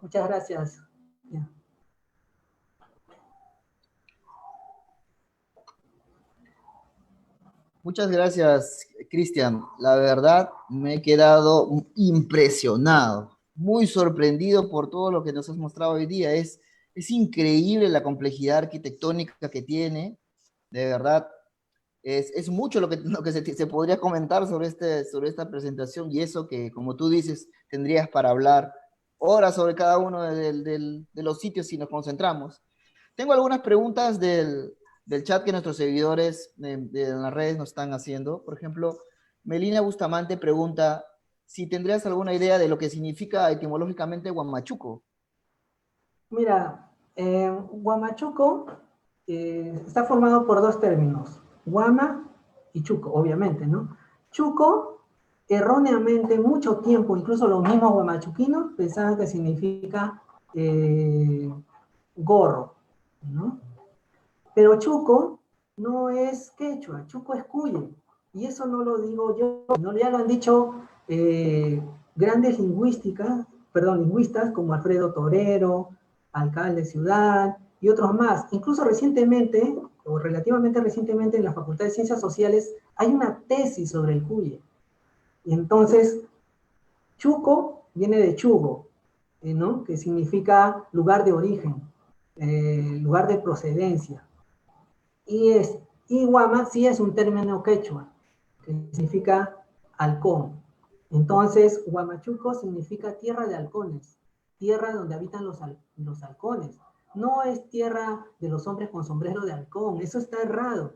Muchas gracias. Yeah. Muchas gracias, Cristian. La verdad, me he quedado impresionado, muy sorprendido por todo lo que nos has mostrado hoy día. Es increíble la complejidad arquitectónica que tiene. De verdad, es mucho lo que se podría comentar sobre esta presentación y eso que, como tú dices, tendrías para hablar horas sobre cada uno de los sitios si nos concentramos. Tengo algunas preguntas del chat que nuestros seguidores de las redes nos están haciendo. Por ejemplo, Melina Bustamante pregunta si tendrías alguna idea de lo que significa etimológicamente Huamachuco. Mira, Huamachuco está formado por dos términos, Huama y Chuco, obviamente, ¿no? Chuco, erróneamente, mucho tiempo, incluso los mismos huamachuquinos pensaban que significa gorro, ¿no? Pero Chuco no es quechua, Chuco es cuye. Y eso no lo digo yo, ¿no? Ya lo han dicho grandes lingüistas como Alfredo Torero, alcalde de ciudad y otros más. Incluso recientemente, o relativamente recientemente, en la Facultad de Ciencias Sociales hay una tesis sobre el cuye. Y entonces, Chuco viene de chugo, ¿no? Que significa lugar de origen, lugar de procedencia. Y Guama sí es un término quechua, que significa halcón. Entonces, Huamachuco significa tierra de halcones, tierra donde habitan los halcones. No es tierra de los hombres con sombrero de halcón, eso está errado,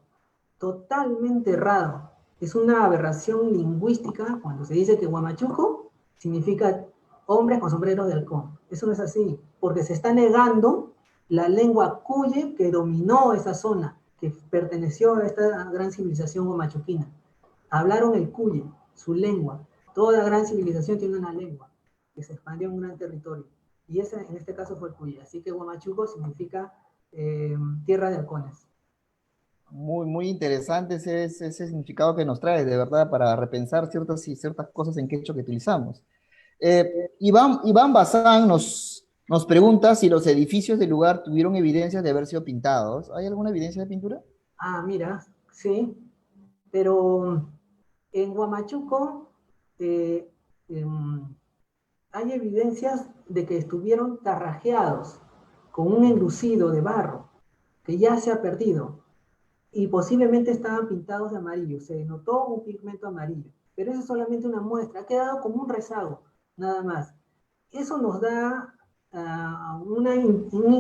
totalmente errado. Es una aberración lingüística cuando se dice que Huamachuco significa hombres con sombrero de halcón. Eso no es así, porque se está negando la lengua cuye que dominó esa zona, que perteneció a esta gran civilización huamachuquina. Hablaron el cuye, su lengua. Toda gran civilización tiene una lengua que se expandió en un gran territorio. Y ese, en este caso, fue el cuye. Así que Huamachuco significa tierra de halcones. Muy interesante ese significado que nos trae, de verdad, para repensar ciertas cosas en quechua que utilizamos. Iván Bazán nos pregunta si los edificios del lugar tuvieron evidencias de haber sido pintados. ¿Hay alguna evidencia de pintura? Ah, mira, sí, pero en Huamachuco eh, em, hay evidencias de que estuvieron tarrajeados con un enlucido de barro que ya se ha perdido y posiblemente estaban pintados de amarillo, se notó un pigmento amarillo, pero eso es solamente una muestra, ha quedado como un rezago, nada más. Eso nos da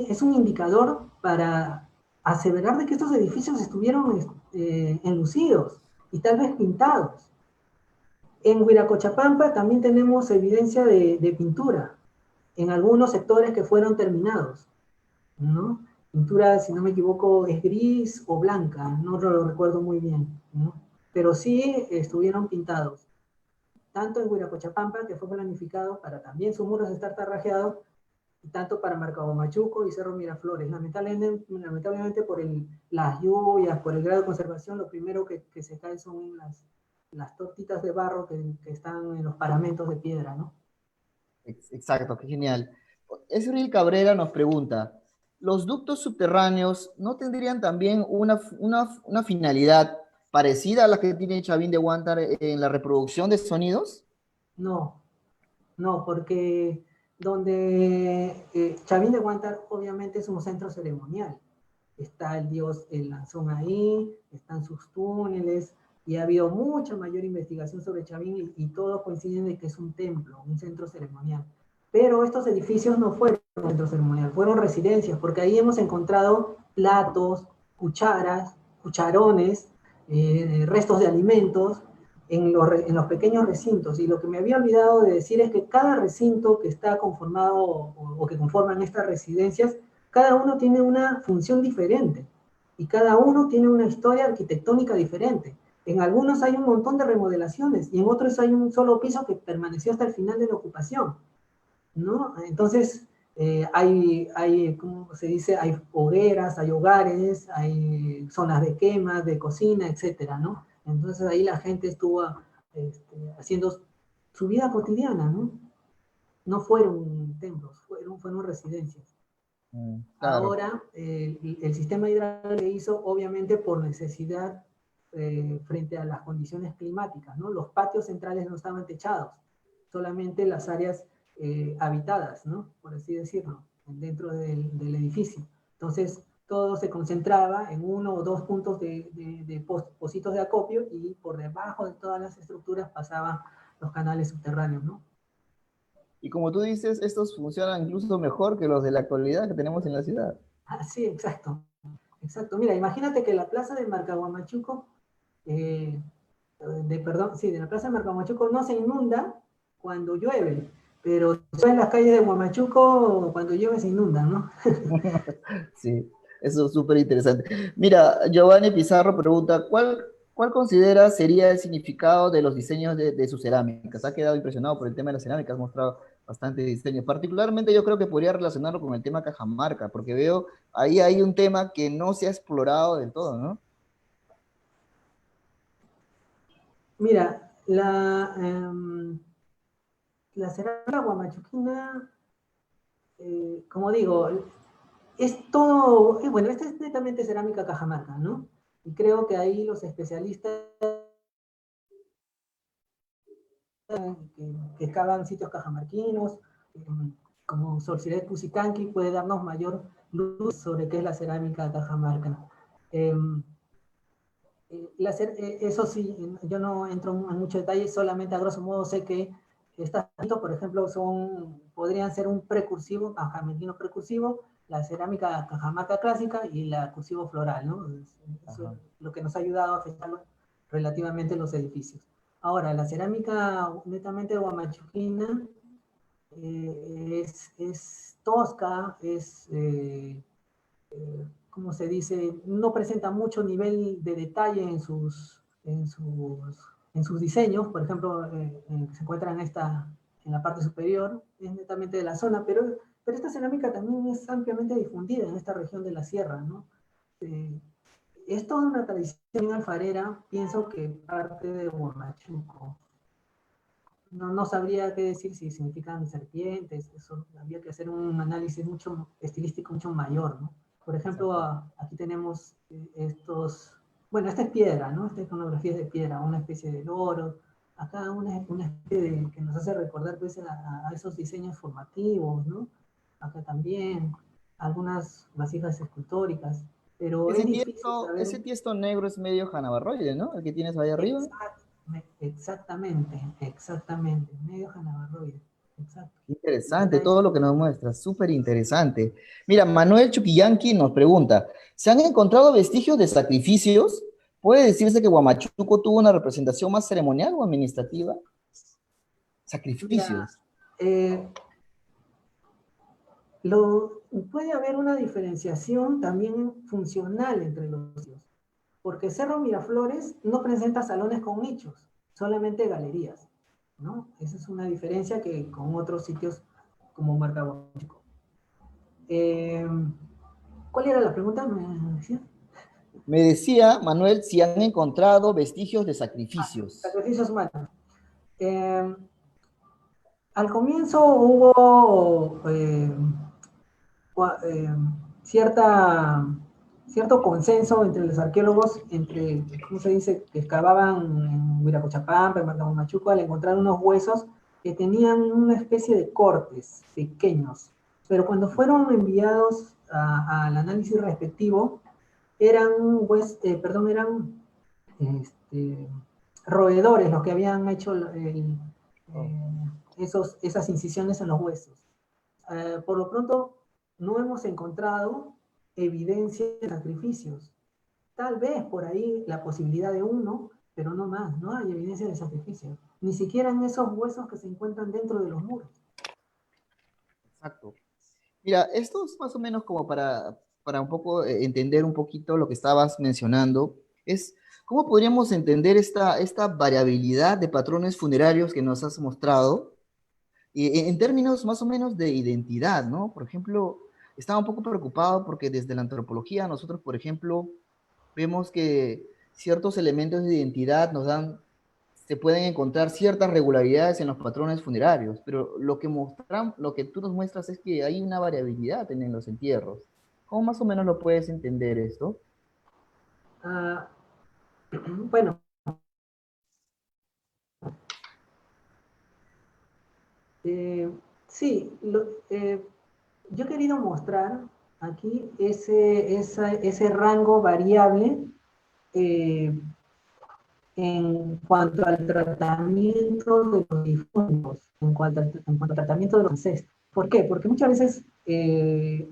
es un indicador para aseverar de que estos edificios estuvieron enlucidos y tal vez pintados. En Huiracochapampa también tenemos evidencia de pintura en algunos sectores que fueron terminados, ¿no? Pintura, si no me equivoco, es gris o blanca, no lo recuerdo muy bien, ¿no? Pero sí estuvieron pintados, tanto en Huiracochapampa, que fue planificado para también sus muros estar tarrajeados, y tanto para Marcahuamachuco y Cerro Miraflores. Lamentablemente por las lluvias, por el grado de conservación, lo primero que se cae son las tortitas de barro que están en los paramentos de piedra, ¿no? Exacto, qué genial. Esril Cabrera nos pregunta, ¿los ductos subterráneos no tendrían también una finalidad parecida a la que tiene Chavín de Huántar en la reproducción de sonidos? No, no, porque donde Chavín de Huántar obviamente es un centro ceremonial. Está el dios el Lanzón ahí, están sus túneles, y ha habido mucha mayor investigación sobre Chavín y todos coinciden de que es un templo, un centro ceremonial. Pero estos edificios no fueron un centro ceremonial, fueron residencias, porque ahí hemos encontrado platos, cucharas, cucharones, restos de alimentos en los pequeños recintos. Y lo que me había olvidado de decir es que cada recinto que está conformado o que conforman estas residencias, cada uno tiene una función diferente y cada uno tiene una historia arquitectónica diferente. En algunos hay un montón de remodelaciones y en otros hay un solo piso que permaneció hasta el final de la ocupación, ¿no? Entonces, ¿cómo se dice? Hay hogueras, hay hogares, hay zonas de quemas, de cocina, etcétera, ¿no? Entonces ahí la gente estuvo haciendo su vida cotidiana, ¿no? No fueron templos, fueron residencias. Claro. Ahora, el sistema hidráulico se hizo obviamente por necesidad frente a las condiciones climáticas, ¿no? Los patios centrales no estaban techados, solamente las áreas habitadas, ¿no? Por así decirlo, dentro del edificio. Entonces, todo se concentraba en uno o dos puntos de pocitos de acopio y por debajo de todas las estructuras pasaban los canales subterráneos, ¿no? Y como tú dices, estos funcionan incluso mejor que los de la actualidad que tenemos en la ciudad. Ah, sí, exacto. Exacto. Mira, imagínate que la plaza de Marcahuamachuco, eh, perdón, sí, de la plaza de Marcahuamachuco no se inunda cuando llueve, pero en las calles de Huamachuco cuando llueve se inundan, ¿no? Sí, eso es súper interesante. Mira, Giovanni Pizarro pregunta, ¿cuál considera sería el significado de los diseños de sus cerámicas? Ha quedado impresionado por el tema de las cerámicas, has mostrado bastante diseño. Particularmente yo creo que podría relacionarlo con el tema Cajamarca, porque veo ahí hay un tema que no se ha explorado del todo, ¿no? Mira, la cerámica guamachuquina, como digo, es todo, bueno, esta es netamente cerámica Cajamarca, ¿no? Y creo que ahí los especialistas que excavan sitios cajamarquinos, como Sorciret Cusicanqui, puede darnos mayor luz sobre qué es la cerámica cajamarca. Eh, eso sí, yo no entro en mucho detalle, solamente a grosso modo sé que estas, por ejemplo, podrían ser un precursivo, cajamarquino precursivo, la cerámica cajamarca clásica y la cursivo floral, ¿no? Eso es lo que nos ha ayudado a fijar relativamente los edificios. Ahora, la cerámica netamente guamachuquina es tosca, ¿cómo se dice? No presenta mucho nivel de detalle en sus diseños. Por ejemplo, se encuentra en la parte superior, es netamente de la zona, pero esta cerámica también es ampliamente difundida en esta región de la sierra, ¿no? Eh, es toda una tradición alfarera, pienso que parte de Huamachuco. No sabría qué decir si significan serpientes, eso habría que hacer un análisis mucho estilístico mucho mayor, ¿no? Por ejemplo, aquí tenemos bueno, esta es piedra, ¿no? Esta iconografía es de piedra, una especie de loro, acá una especie que nos hace recordar pues, a esos diseños formativos, ¿no? Acá también, algunas vasijas escultóricas, pero es difícil saber. Ese tiesto negro es medio janabarroide, ¿no? El que tienes ahí arriba. Exactamente, medio Hanabarroide, exacto. Interesante todo lo que nos muestra, súper interesante. Mira, Manuel Chuquillanqui nos pregunta, ¿se han encontrado vestigios de sacrificios? ¿Puede decirse que Huamachuco tuvo una representación más ceremonial o administrativa? Mira, Sacrificios. eh, puede haber una diferenciación también funcional entre los sitios, porque Cerro Miraflores no presenta salones con nichos, solamente galerías, ¿no? Esa es una diferencia que con otros sitios como Marcahuachico. ¿Cuál era la pregunta? ¿Me decía? Me decía, Manuel, si han encontrado vestigios de sacrificios. Sacrificios humanos. Eh, Al comienzo hubo eh, cierta, cierto consenso entre los arqueólogos, entre, ¿cómo se dice?, que excavaban en Huiracochapampa, en Machuco, al encontrar unos huesos que tenían una especie de cortes pequeños, pero cuando fueron enviados al análisis respectivo, eran, este, roedores los que habían hecho Oh. esas incisiones en los huesos. Por lo pronto, no hemos encontrado evidencia de sacrificios. Tal vez por ahí la posibilidad de uno, pero no más, no hay evidencia de sacrificio. Ni siquiera en esos huesos que se encuentran dentro de los muros. Exacto. Mira, esto es más o menos como para un poco entender un poquito lo que estabas mencionando. Es cómo podríamos entender esta variabilidad de patrones funerarios que nos has mostrado en términos más o menos de identidad, ¿no? Por ejemplo, estaba un poco preocupado porque desde la antropología nosotros, por ejemplo, vemos que ciertos elementos de identidad se pueden encontrar ciertas regularidades en los patrones funerarios, pero lo que tú nos muestras es que hay una variabilidad en los entierros. ¿Cómo más o menos lo puedes entender esto? Ah, bueno, eh, sí, yo he querido mostrar aquí ese rango variable eh, en cuanto al tratamiento de los difuntos, en cuanto al tratamiento de los ancestros. ¿Por qué? Porque muchas veces,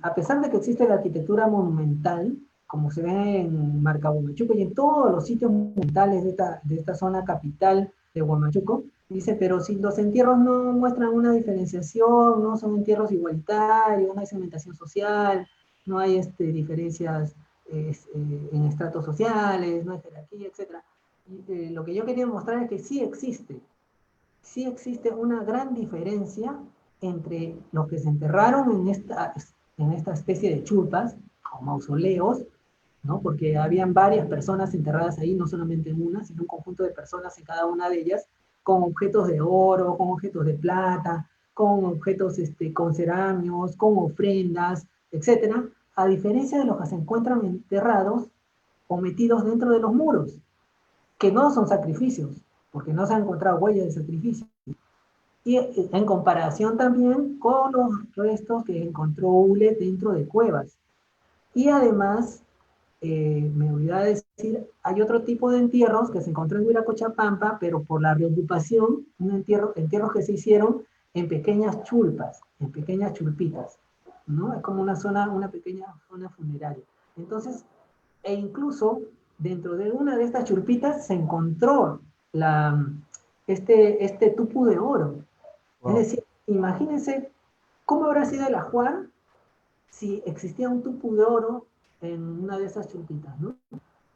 a pesar de que existe la arquitectura monumental, como se ve en Marca Huamachuco y en todos los sitios monumentales de esta zona capital de Huamachuco, dice, pero si los entierros no muestran una diferenciación, no son entierros igualitarios, no hay segmentación social, no hay diferencias en estratos sociales, no hay jerarquía, etc. Lo que yo quería mostrar es que sí existe una gran diferencia entre los que se enterraron en esta especie de churpas o mausoleos, ¿no? Porque habían varias personas enterradas ahí, no solamente en una, sino un conjunto de personas en cada una de ellas, con objetos de oro, con objetos de plata, con objetos con cerámicos, con ofrendas, etcétera, a diferencia de los que se encuentran enterrados o metidos dentro de los muros, que no son sacrificios, porque no se han encontrado huellas de sacrificio. Y en comparación también con los restos que encontró ULE dentro de cuevas. Y además, me olvidaba decir, hay otro tipo de entierros que se encontró en Huiracochapampa, pero por la reocupación, entierros que se hicieron en pequeñas chulpas, en pequeñas chulpitas, ¿no? Es como una pequeña zona funeraria. Entonces, e incluso dentro de una de estas chulpitas se encontró este tupu de oro. Es Wow. decir, imagínense cómo habrá sido el ajuar si existía un tupu de oro en una de esas chulpitas, ¿no?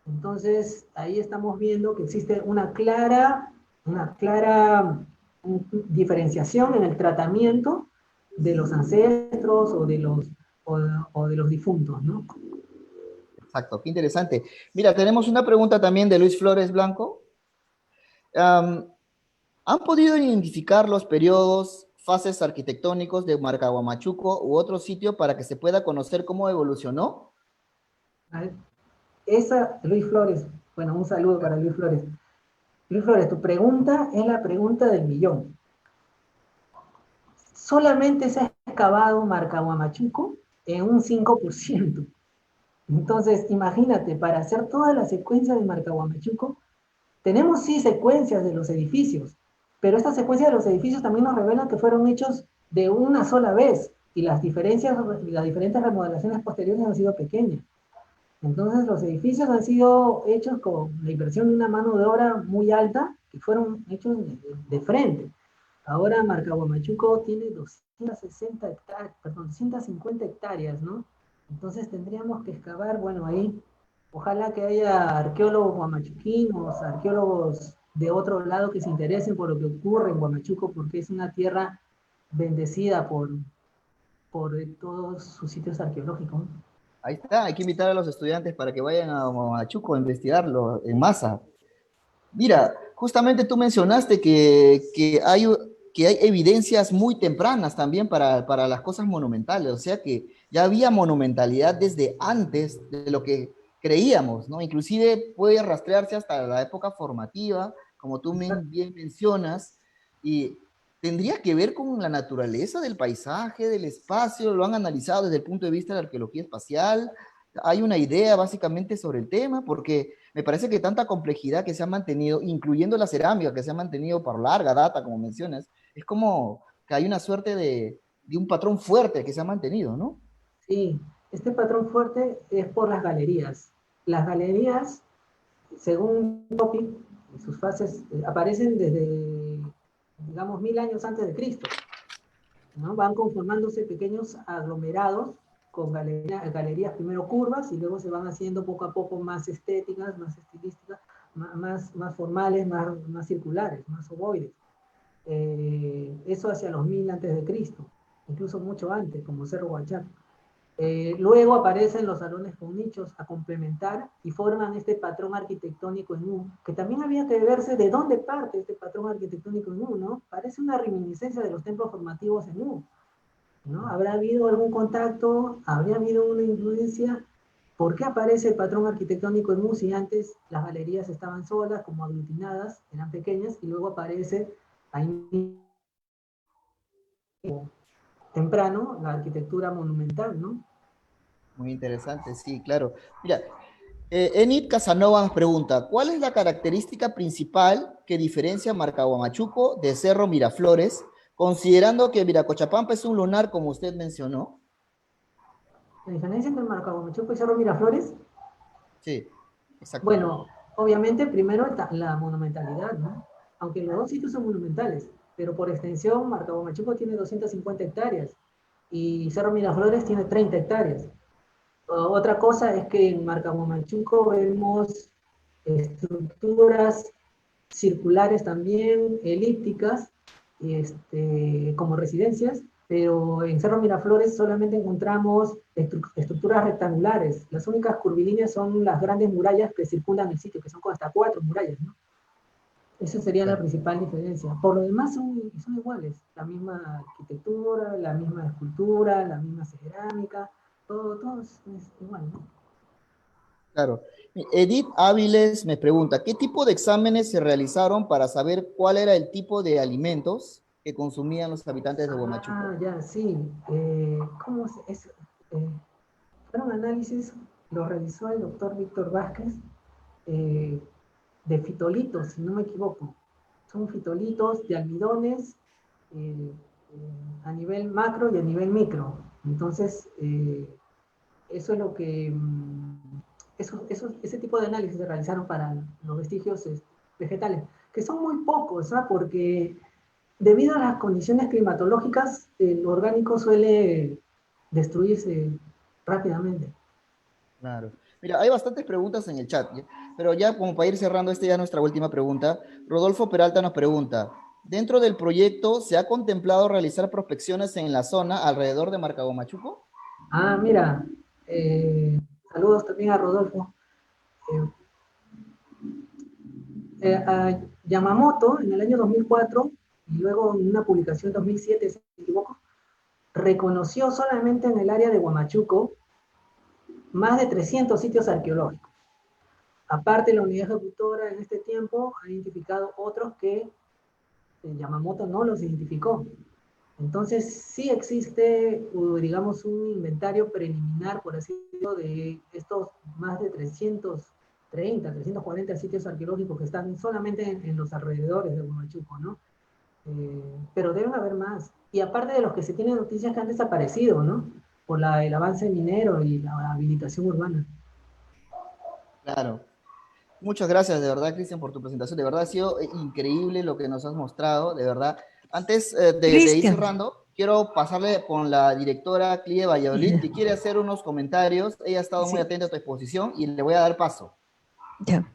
Entonces, ahí estamos viendo que existe una clara diferenciación en el tratamiento de los ancestros o de los difuntos, ¿no? Exacto, qué interesante. Mira, tenemos una pregunta también de Luis Flores Blanco. Am, ¿Han podido identificar los periodos, fases arquitectónicos de Marcahuamachuco u otro sitio para que se pueda conocer cómo evolucionó? Luis Flores, bueno, un saludo para Luis Flores. Luis Flores, tu pregunta es la pregunta del millón. Solamente se ha excavado Marcahuamachuco en un 5%. Entonces, imagínate, para hacer toda la secuencia de Marcahuamachuco, tenemos sí secuencias de los edificios, pero estas secuencias de los edificios también nos revelan que fueron hechos de una sola vez y las diferentes remodelaciones posteriores han sido pequeñas. Entonces los edificios han sido hechos con la inversión de una mano de obra muy alta que fueron hechos de frente. Ahora Marcahuamachuco tiene 260 hectáreas, perdón, 250 hectáreas, ¿no? Entonces tendríamos que excavar, bueno, ahí, ojalá que haya arqueólogos guamachuquinos, arqueólogos de otro lado que se interesen por lo que ocurre en Huamachuco, porque es una tierra bendecida por todos sus sitios arqueológicos. Ahí está, hay que invitar a los estudiantes para que vayan a Huamachuco a investigarlo en masa. Mira, justamente tú mencionaste que hay evidencias muy tempranas también para las cosas monumentales, o sea que ya había monumentalidad desde antes de lo que creíamos, ¿no? Inclusive puede rastrearse hasta la época formativa, como tú bien mencionas, y tendría que ver con la naturaleza del paisaje, del espacio, lo han analizado desde el punto de vista de la arqueología espacial, hay una idea básicamente sobre el tema, porque me parece que tanta complejidad que se ha mantenido, incluyendo la cerámica que se ha mantenido por larga data, como mencionas, es como que hay una suerte de un patrón fuerte que se ha mantenido, ¿no? Sí, este patrón fuerte es por las galerías. Las galerías, según Topic, sus fases aparecen desde, digamos, 1000 años antes de Cristo, ¿no? Van conformándose pequeños aglomerados con galerías primero curvas y luego se van haciendo poco a poco más estéticas, más estilísticas, más formales, más circulares, más ovoides. Eso hacia los 1000 antes de Cristo, incluso mucho antes, como Cerro Huachaco. Luego aparecen los salones con nichos a complementar y forman este patrón arquitectónico en U, que también había que verse de dónde parte este patrón arquitectónico en U, ¿no? Parece una reminiscencia de los templos formativos en U, ¿no? ¿Habrá habido algún contacto? ¿Habría habido una influencia? ¿Por qué aparece el patrón arquitectónico en U si antes las galerías estaban solas, como aglutinadas, eran pequeñas, y luego aparece ahí temprano la arquitectura monumental, ¿no? Muy interesante, sí, claro. Mira, Enid Casanova nos pregunta, ¿cuál es la característica principal que diferencia a Marcahuamachuco de Cerro Miraflores, considerando que Viracochapampa es un lunar, como usted mencionó? La diferencia entre Marcahuamachuco y Cerro Miraflores, Sí, exacto. bueno, obviamente primero la monumentalidad, ¿no? Aunque los dos sitios son monumentales, pero por extensión Marcahuamachuco tiene 250 hectáreas y Cerro Miraflores tiene 30 hectáreas. Otra cosa es que en Marcahuamachuco vemos estructuras circulares también, elípticas, como residencias, pero en Cerro Miraflores solamente encontramos estructuras rectangulares. Las únicas curvilíneas son las grandes murallas que circundan el sitio, que son hasta 4 murallas, ¿no? Esa sería la Claro. principal diferencia. Por lo demás son iguales. La misma arquitectura, la misma escultura, la misma cerámica, todo es igual, ¿no? Claro. Edith Áviles me pregunta, ¿qué tipo de exámenes se realizaron para saber cuál era el tipo de alimentos que consumían los habitantes de Huamachuco? Ah, ya, sí. ¿Cómo es? Fueron análisis, lo realizó el doctor Víctor Vázquez, eh, de fitolitos, si no me equivoco. Son fitolitos de almidones a nivel macro y a nivel micro. Entonces, eso es lo que, ese tipo de análisis se realizaron para los vestigios vegetales, que son muy pocos, ¿sabes? Porque debido a las condiciones climatológicas, el orgánico suele destruirse rápidamente. Claro. Mira, hay bastantes preguntas en el chat, ¿ya? Pero ya como para ir cerrando, esta ya es nuestra última pregunta. Rodolfo Peralta nos pregunta, ¿dentro del proyecto se ha contemplado realizar prospecciones en la zona alrededor de Marcahuamachuco? Ah, mira, eh, saludos también a Rodolfo. Eh, a Yamamoto, en el año 2004, y luego en una publicación en 2007, si no me equivoco, reconoció solamente en el área de Huamachuco más de 300 sitios arqueológicos. Aparte, la unidad ejecutora en este tiempo ha identificado otros que Yamamoto no los identificó. Entonces, sí existe, digamos, un inventario preliminar, por así decirlo, de estos más de 340 sitios arqueológicos que están solamente en los alrededores de Huamachuco, ¿no? Pero deben haber más. Y aparte de los que se tienen noticias que han desaparecido, ¿no? Por el avance minero y la habilitación urbana. Claro. Muchas gracias, de verdad, Cristian, por tu presentación. De verdad ha sido increíble lo que nos has mostrado, de verdad. Antes de ir Cristian, cerrando, quiero pasarle con la directora Clie Valladolid, que quiere hacer unos comentarios. Ella ha estado muy sí, atenta a tu exposición y le voy a dar paso. ya.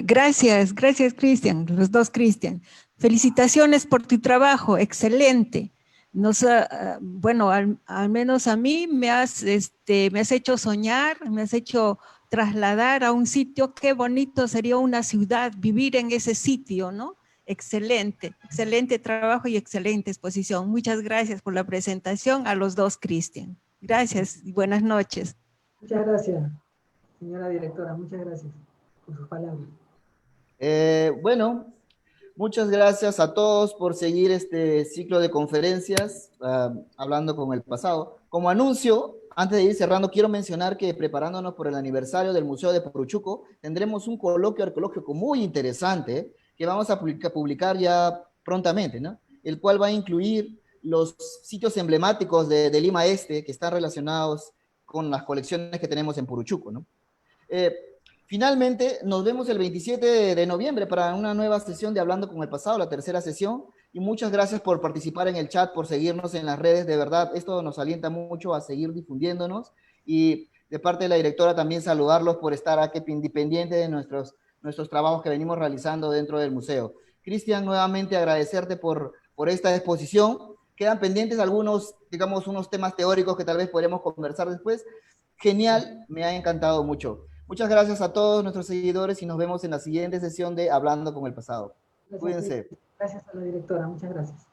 Gracias, Cristian, los dos Cristian. Felicitaciones por tu trabajo, excelente. bueno, al menos a mí me has hecho soñar, me has hecho trasladar a un sitio. Qué bonito sería una ciudad, vivir en ese sitio, ¿no? Excelente, excelente trabajo y excelente exposición. Muchas gracias por la presentación a los dos, Cristian. Gracias y buenas noches. Muchas gracias, señora directora, muchas gracias por sus palabras. Bueno, muchas gracias a todos por seguir este ciclo de conferencias, hablando con el pasado. Como anuncio, antes de ir cerrando, quiero mencionar que preparándonos por el aniversario del Museo de Puruchuco, tendremos un coloquio arqueológico muy interesante que vamos a publicar ya prontamente, ¿no? El cual va a incluir los sitios emblemáticos de Lima Este que están relacionados con las colecciones que tenemos en Puruchuco, ¿no? Eh, Finalmente, nos vemos el 27 de noviembre para una nueva sesión de Hablando con el Pasado, la tercera sesión. Y muchas gracias por participar en el chat, por seguirnos en las redes. De verdad, esto nos alienta mucho a seguir difundiéndonos. Y de parte de la directora también saludarlos por estar aquí independiente de nuestros trabajos que venimos realizando dentro del museo. Cristian, nuevamente agradecerte por esta exposición. Quedan pendientes algunos, digamos, unos temas teóricos que tal vez podremos conversar después. Genial, me ha encantado mucho. Muchas gracias a todos nuestros seguidores y nos vemos en la siguiente sesión de Hablando con el Pasado. Gracias, Cuídense. gracias a la directora, muchas gracias.